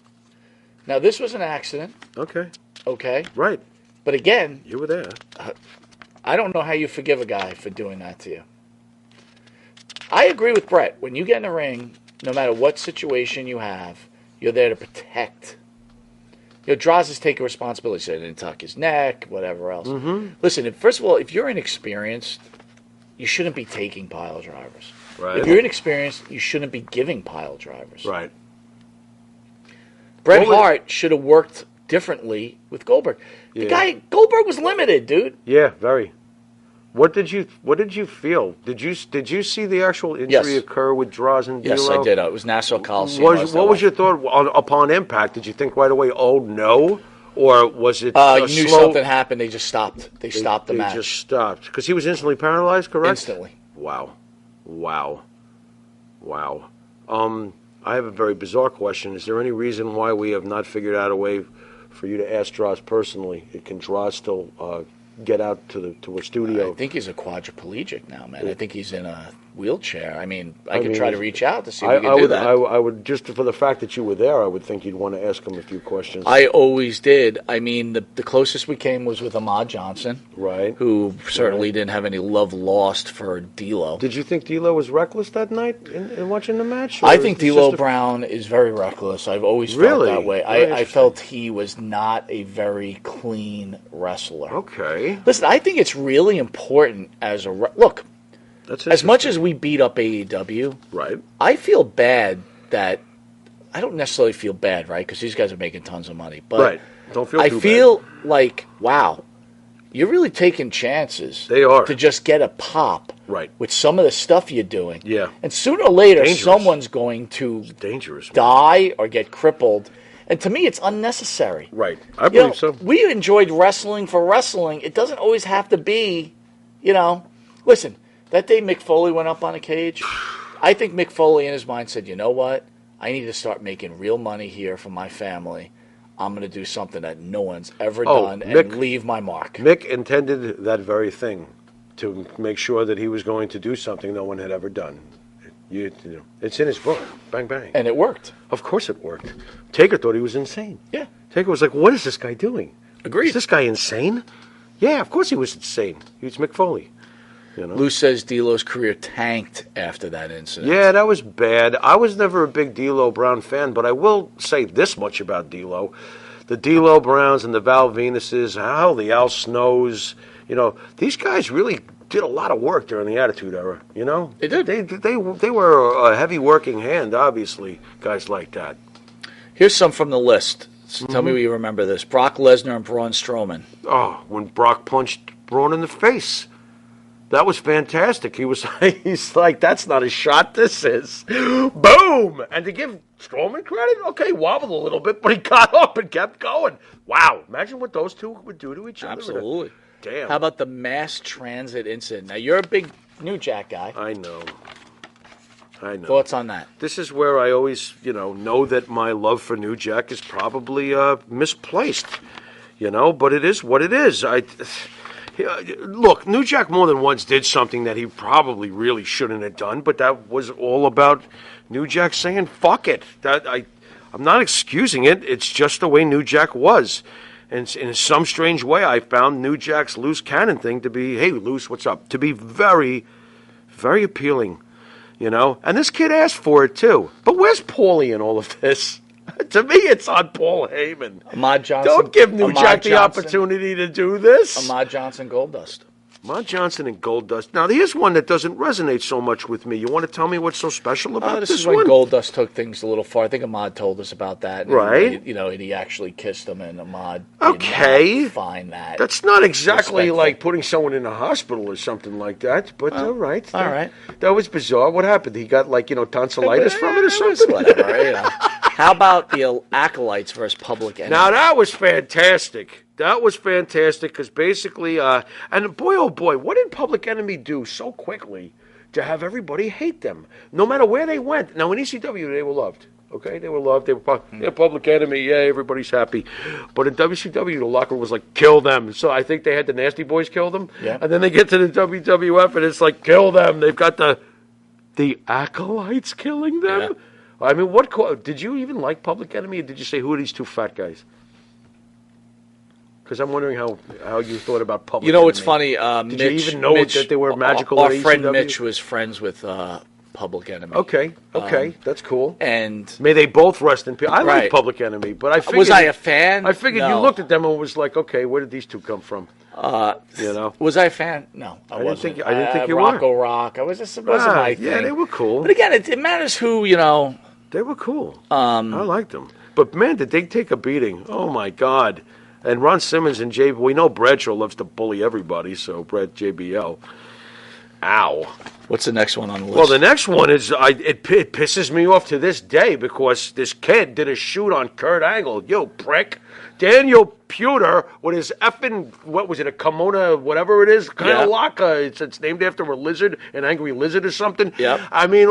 Now this was an accident. Okay. Right. But again, you were there. I don't know how you forgive a guy for doing that to you. I agree with Brett. When you get in the ring, no matter what situation you have, you're there to protect. Draws is taking responsibility. So he didn't tuck his neck, whatever else. Mm-hmm. Listen, first of all, if you're inexperienced, you shouldn't be taking pile drivers. Right. If you're inexperienced, you shouldn't be giving pile drivers. Right. Bret Hart should have worked differently with Goldberg. Goldberg was limited, dude. Yeah, very. What did you feel? Did you see the actual injury occur with Draws and D'Lo? Yes, I did. It was Nassau Coliseum. What was your thought upon impact? Did you think right away, "Oh no," or was it? You knew something happened. They just stopped. They stopped the match. They just stopped because he was instantly paralyzed. Correct. Instantly. Wow. I have a very bizarre question. Is there any reason why we have not figured out a way for you to ask Draws personally? Can Draws still get out to a studio? I think he's a quadriplegic now, man. I think he's in a wheelchair. I mean, I could try to reach out to see if we I could do would, that. I would, just for the fact that you were there, I would think you'd want to ask him a few questions. I always did. I mean, the closest we came was with Ahmad Johnson, Right. who certainly didn't have any love lost for D'Lo. Did you think D'Lo was reckless that night in watching the match? I think D'Lo Brown is very reckless. I've always felt Really? that way. Very I interesting. felt he was not a very clean wrestler. Okay. Listen, I think it's really important as look. That's As much as we beat up AEW, Right. I feel bad that I don't necessarily feel bad, right? Because these guys are making tons of money, but Right. Don't feel I too feel like, wow, you're really taking chances. They are. To just get a pop, Right. with some of the stuff you're doing. Yeah. And sooner or later, Dangerous. someone's going to dangerous. Man. die or get crippled. And to me, it's unnecessary. Right. I believe so. We enjoyed wrestling for wrestling. It doesn't always have to be, listen, that day Mick Foley went up on a cage, I think Mick Foley in his mind said, you know what? I need to start making real money here for my family. I'm going to do something that no one's ever done and leave my mark. Mick intended that very thing, to make sure that he was going to do something no one had ever done. It's in his book. Bang, bang. And it worked. Of course it worked. Taker thought he was insane. Yeah. Taker was like, what is this guy doing? Agreed. Is this guy insane? Yeah, of course he was insane. He was Mick Foley. Lou says D'Lo's career tanked after that incident. Yeah, that was bad. I was never a big D'Lo Brown fan, but I will say this much about D'Lo. The D'Lo Browns and the Val Venuses, the Al Snows, these guys really did a lot of work during the Attitude Era, They did. They were a heavy working hand, obviously, guys like that. Here's some from the list. So tell me what you remember this. Brock Lesnar and Braun Strowman. Oh, when Brock punched Braun in the face. That was fantastic. He's like, that's not a shot, this is. Boom! And to give Strowman credit, okay, wobbled a little bit, but he got up and kept going. Wow, imagine what those two would do to each other. Absolutely. Damn. How about the mass transit incident? Now, you're a big New Jack guy. I know. Thoughts on that? This is where I always, know that my love for New Jack is probably misplaced, but it is what it is. Look, New Jack more than once did something that he probably really shouldn't have done, but that was all about New Jack saying, fuck it. I'm not excusing it. It's just the way New Jack was. And in some strange way, I found New Jack's loose cannon thing to be, hey, loose, what's up? To be very, very appealing, And this kid asked for it, too. But where's Paulie in all of this? To me, it's on Paul Heyman. Ahmad Johnson. Don't give New Jack the Johnson. opportunity to do this. Ahmad Johnson, Goldust. Ahmad Johnson and Goldust. Now, here's one that doesn't resonate so much with me. You want to tell me what's so special about This this is when one? Goldust took things a little far. I think Ahmad told us about that. Right. And he actually kissed him, and Ahmad Okay. did not find that. That's not exactly respectful. like putting someone in a hospital or something like that, but all right. All right. That was bizarre. What happened? He got, tonsillitis from it or something? Whatever, How about the Acolytes versus Public Enemy? Now, that was fantastic. That was fantastic because basically, and boy, oh boy, what did Public Enemy do so quickly to have everybody hate them, no matter where they went? Now, in ECW, they were loved. Okay, they were loved. They were Public Enemy. Yeah, everybody's happy. But in WCW, the locker was like, kill them. So I think they had the Nasty Boys kill them. Yeah. And then they get to the WWF, and it's like, kill them. They've got the Acolytes killing them. Yeah. I mean, did you even like Public Enemy, or did you say, who are these two fat guys? Because I'm wondering how you thought about Public Enemy. What's funny? Did you even know that they were magical? Our at friend ECW? Mitch was friends with Public Enemy. Okay, that's cool. And May they both rest in peace. I like Right. Public Enemy, but I figured... was I a fan? I figured you No. looked at them and was like, okay, where did these two come from? Was I a fan? No, I didn't wasn't. think- I didn't think you were. Rocco Rock. I was just it wasn't my thing. Yeah, they were cool. But again, it matters who They were cool. I liked them. But man, did they take a beating. Oh my God. And Ron Simmons and we know Bradshaw loves to bully everybody, so Brad JBL. Ow. What's the next one on the list? Well, the next one is, it pisses me off to this day because this kid did a shoot on Kurt Angle. You prick. Daniel Pewter with his effing, what was it, a kimono, whatever it is, kind of like it's named after a lizard, an angry lizard or something. Yep. I mean,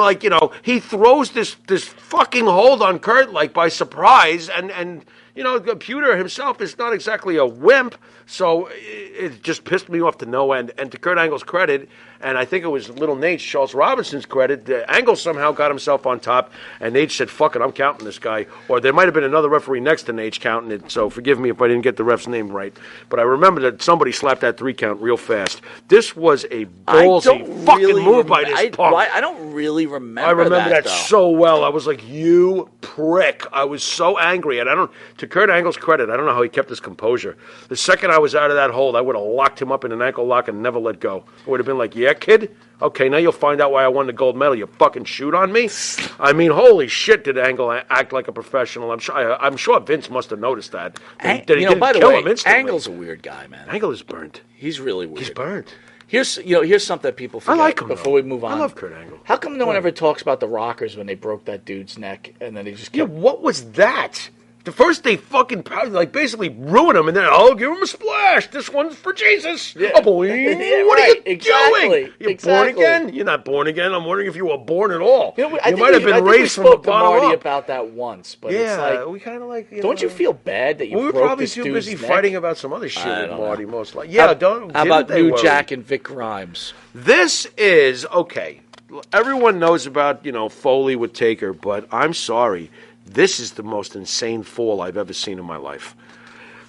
he throws this fucking hold on Kurt, like, by surprise, and Pewter himself is not exactly a wimp, so it just pissed me off to no end. And to Kurt Angle's credit, and I think it was Little Nate, Charles Robinson's credit, Angle somehow got himself on top, and Nate said, fuck it, I'm counting this guy. Or there might have been another referee next to Nate counting it, so forgive me if I didn't get the ref's name right. But I remember that somebody slapped that 3 count real fast. This was a ballsy fucking move by this punk. I don't really remember I remember that though. so well. I was like, you prick. I was so angry. And to Kurt Angle's credit, I don't know how he kept his composure. The second I was out of that hold, I would have locked him up in an ankle lock and never let go. I would have been like, yeah, kid? Okay, now you'll find out why I won the gold medal. You fucking shoot on me? I mean, holy shit, did Angle act like a professional. I'm sure Vince must have noticed that. By the way, Angle's a weird guy, man. Angle is burnt. He's really weird. He's burnt. Here's something that people forget. I like him, before we move on. I love Kurt Angle. How come no one ever talks about the Rockers when they broke that dude's neck and then they just kept... Yeah, what was that? The first they fucking basically ruin him, and then give him a splash. This one's for Jesus. Yeah. Oh boy, Yeah, what right. are you Exactly. doing? You're born again? You're not born again. I'm wondering if you were born at all. You might have been raised from the bottom Marty up. about that once, but Yeah, it's like, we kind of like. Don't you feel bad that you we were broke probably this too dude's busy neck? fighting about some other shit I with don't Marty, know. most likely. Yeah, How about New Jack and Vic Grimes? This is okay. Everyone knows about Foley with Taker, but I'm sorry. This is the most insane fall I've ever seen in my life.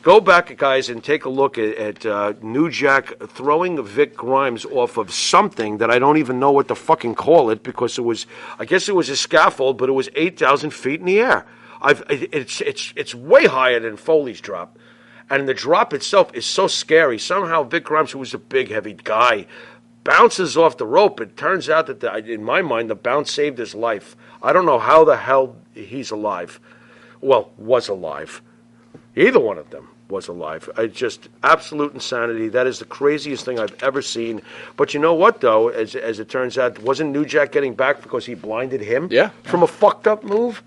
Go back, guys, and take a look at New Jack throwing Vic Grimes off of something that I don't even know what to fucking call it, because I guess it was a scaffold, but it was 8,000 feet in the air. It's way higher than Foley's drop. And the drop itself is so scary. Somehow Vic Grimes, who was a big, heavy guy, bounces off the rope. It turns out that, in my mind, the bounce saved his life. I don't know how the hell he's alive. Well, was alive. Either one of them was alive. Just absolute insanity. That is the craziest thing I've ever seen. But you know what, though? As it turns out, wasn't New Jack getting back because he blinded him? Yeah. From a fucked up move?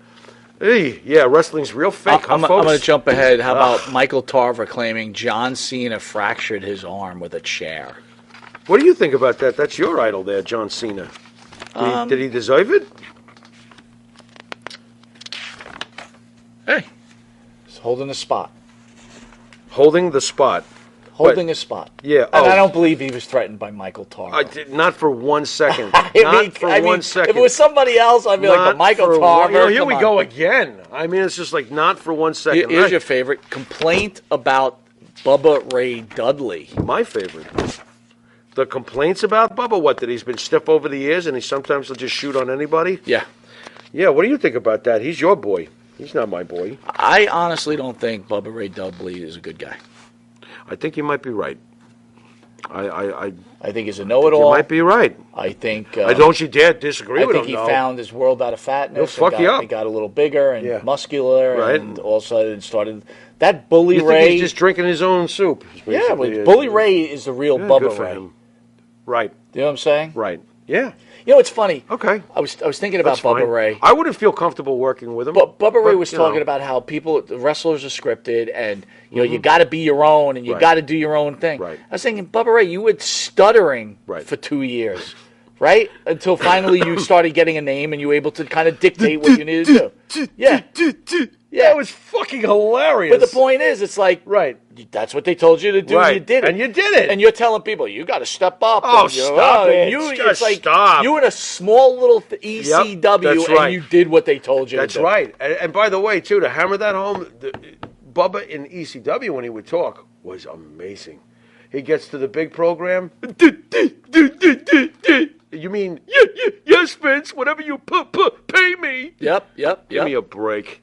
Hey, yeah, wrestling's real fake, I'm folks? going to jump ahead. How about Michael Tarver claiming John Cena fractured his arm with a chair? What do you think about that? That's your idol there, John Cena. Did he deserve it? Hey, he's holding a spot. Holding the spot. Holding a spot. Yeah. And I don't believe he was threatened by Michael Tarver. Not for 1 second. If it was somebody else, I'd be like, but Michael Tarver. Here we go again. I mean, it's just like not for 1 second. Here's your favorite complaint about Bubba Ray Dudley. My favorite. The complaints about Bubba, what, that he's been stiff over the years and he sometimes will just shoot on anybody? Yeah. Yeah, what do you think about that? He's your boy. He's not my boy. I honestly don't think Bubba Ray Dudley is a good guy. I think you might be right. I think he's a know-it-all. You might be right. I think... don't you dare disagree with him, I think he found his world out of fatness. He'll fuck you up. He got a little bigger and muscular, right. And all of a sudden started... That Bully you Ray... think he's just drinking his own soup. Yeah, but Bully Ray is the real Bubba Ray. Him. Right. You know what I'm saying? Right. Yeah. You know, it's funny. Okay. I was thinking about Bubba Ray. I wouldn't feel comfortable working with him. But Bubba Ray was talking about how the wrestlers are scripted, and you got to be your own, and you got to do your own thing. Right. I was thinking, Bubba Ray, you were stuttering for 2 years, right? Until finally you started getting a name, and you were able to kind of dictate what you needed to do. Yeah. Yeah, it was fucking hilarious. But the point is, it's like, that's what they told you to do, and you did it. And you did it. And you're telling people, you got to step up. Oh, stop it. It's like, stop. you in a small little ECW, and you did what they told you to do. That's right. And by the way, too, to hammer that home, Bubba in ECW, when he would talk, was amazing. He gets to the big program. You mean, yes, Vince, whatever you pay me. Yep. Give me a break.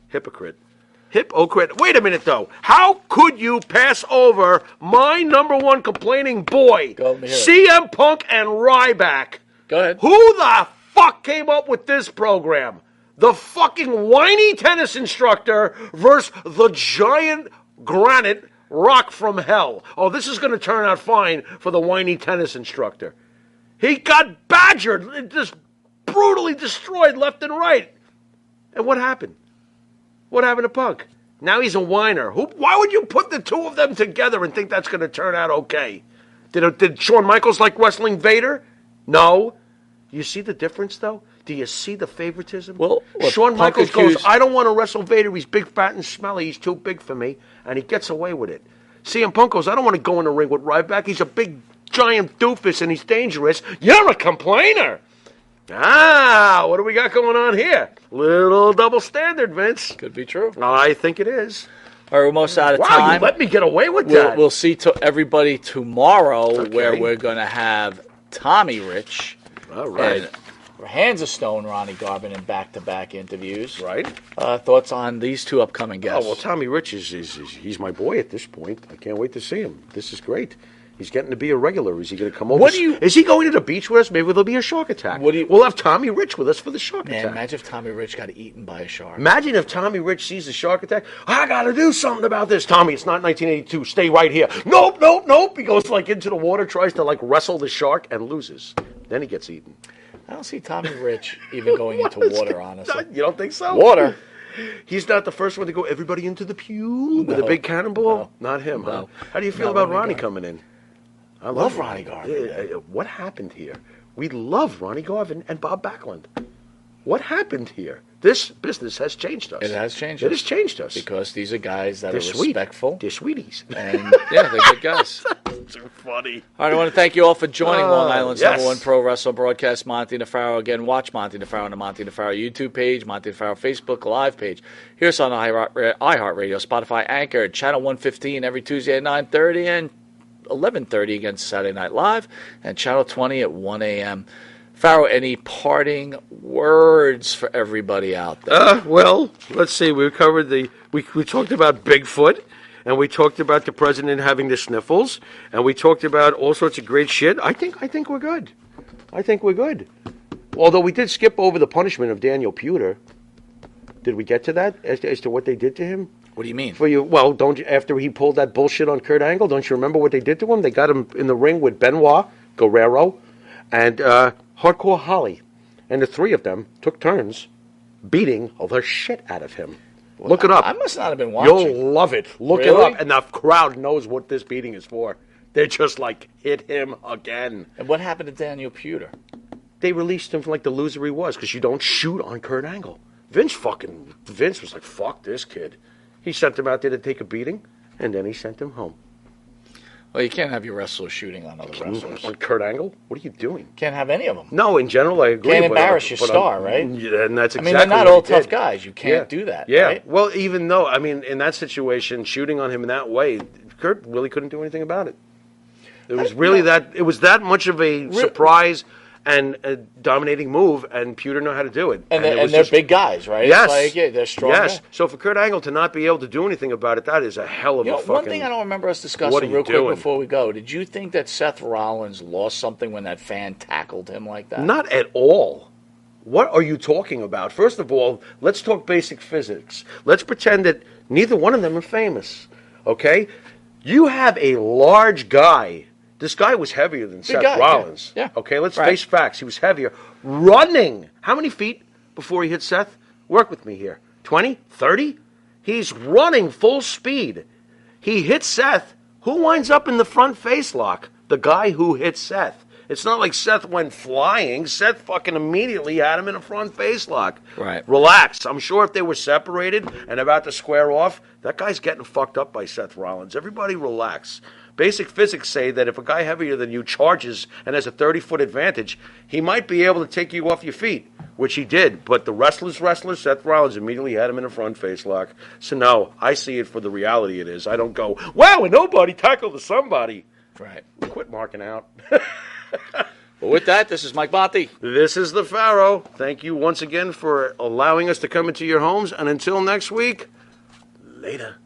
Hypocrite. Wait a minute, though. How could you pass over my number one complaining boy, CM Punk and Ryback? Go ahead. Who the fuck came up with this program? The fucking whiny tennis instructor versus the giant granite rock from hell. Oh, this is going to turn out fine for the whiny tennis instructor. He got badgered, just brutally destroyed left and right. And what happened? What happened to Punk? Now he's a whiner. Why would you put the two of them together and think that's going to turn out okay? Did Shawn Michaels like wrestling Vader? No. You see the difference, though? Do you see the favoritism? Well, look, Shawn Punk Michaels goes, accused- I don't want to wrestle Vader. He's big, fat, and smelly. He's too big for me. And he gets away with it. CM Punk goes, I don't want to go in the ring with Ryback. He's a big, giant doofus, and he's dangerous. You're a complainer. What do we got going on here? Little double standard, Vince. Could be true. I think it is. All right, we're almost out of Wow, time. you let me get away with that. We'll see everybody tomorrow, Okay. where we're going to have Tommy Rich. All right. And Hands of Stone, Ronnie Garvin, in back-to-back interviews. Right. Thoughts on these two upcoming guests? Oh, well, Tommy Rich he's my boy at this point. I can't wait to see him. This is great. He's getting to be a regular. Is he going to come over? Is he going to the beach with us? Maybe there'll be a shark attack. We'll have Tommy Rich with us for the shark Man, attack. imagine if Tommy Rich got eaten by a shark. Imagine if Tommy Rich sees the shark attack. I got to do something about this. Tommy, it's not 1982. Stay right here. Nope. He goes into the water, tries to wrestle the shark, and loses. Then he gets eaten. I don't see Tommy Rich even going into water, honestly. You don't think so? Water. He's not the first one to go, everybody into the pew with a big cannonball? No. Not him, huh? No. How do you feel Not about Ronnie Ronnie Garvin. coming in? I Love Ronnie Garvin. What happened here? We love Ronnie Garvin and Bob Backlund. What happened here? This business has changed us. It has changed It us. has changed us. Because these are guys that They're are sweet. respectful. They're sweeties. And, yeah, they're good guys. So funny. All right, I want to thank you all for joining Long Island's yes. #1 pro wrestling broadcast, Monte and the Pharaoh. Again, watch Monte and the Pharaoh on the Monte and the Pharaoh YouTube page, Monte and the Pharaoh Facebook Live page. Hear us on iHeartRadio, Spotify, Anchor, Channel 115 every Tuesday at 9:30 and 11:30 against Saturday Night Live, and Channel 20 at 1 a.m. Pharaoh, any parting words for everybody out there? Well, let's see. We covered we talked about Bigfoot, and we talked about the president having the sniffles, and we talked about all sorts of great shit. I think we're good. I think we're good. Although we did skip over the punishment of Daniel Pewter. Did we get to that as to what they did to him? What do you mean? For you, well, don't you, after he pulled that bullshit on Kurt Angle, don't you remember what they did to him? They got him in the ring with Benoit, Guerrero, and Hardcore Holly, and the three of them took turns beating the shit out of him. Look it up. I must not have been watching. You'll love it. Look it Really? up, and the crowd knows what this beating is for. They're just hit him again. And what happened to Daniel Pewter? They released him like the loser he was, because you don't shoot on Kurt Angle. Vince was like, fuck this kid. He sent him out there to take a beating, and then he sent him home. Well, you can't have your wrestlers shooting on other wrestlers. On Kurt Angle? What are you doing? Can't have any of them. No, in general, I agree. Can't but- embarrass your but star, right? Yeah, and that's I exactly mean, they're not what all he did. tough guys. You can't do that. Yeah. Right? Well, even though, I mean, in that situation, shooting on him in that way, Kurt really couldn't do anything about it. It was it was that much of a surprise and a dominating move, and Pewter knew how to do it. And, it was they're just- big guys, right? Yes. It's like, they're strong. Yes. guys. So for Kurt Angle to not be able to do anything about it, that is a hell of You a know, fucking... one thing I don't remember us What are discussing you real quick doing? before we go. Did you think that Seth Rollins lost something when that fan tackled him like that? Not at all. What are you talking about? First of all, let's talk basic physics. Let's pretend that neither one of them are famous. Okay? You have a large guy. This guy was heavier than Seth guy, Rollins. yeah. Okay, let's Right. face facts. He was heavier. Running. How many feet before he hit Seth? Work with me here. 20? 30? He's running full speed. He hits Seth. Who winds up in the front face lock? The guy who hit Seth. It's not like Seth went flying. Seth fucking immediately had him in a front face lock. Right. Relax. I'm sure if they were separated and about to square off, that guy's getting fucked up by Seth Rollins. Everybody relax. Basic physics say that if a guy heavier than you charges and has a 30-foot advantage, he might be able to take you off your feet, which he did. But the wrestler, Seth Rollins, immediately had him in a front face lock. So no, I see it for the reality it is. I don't go, wow, and nobody tackled somebody. Right. Quit marking out. Well, with that, this is Mike Monte. This is the Pharaoh. Thank you once again for allowing us to come into your homes. And until next week, later.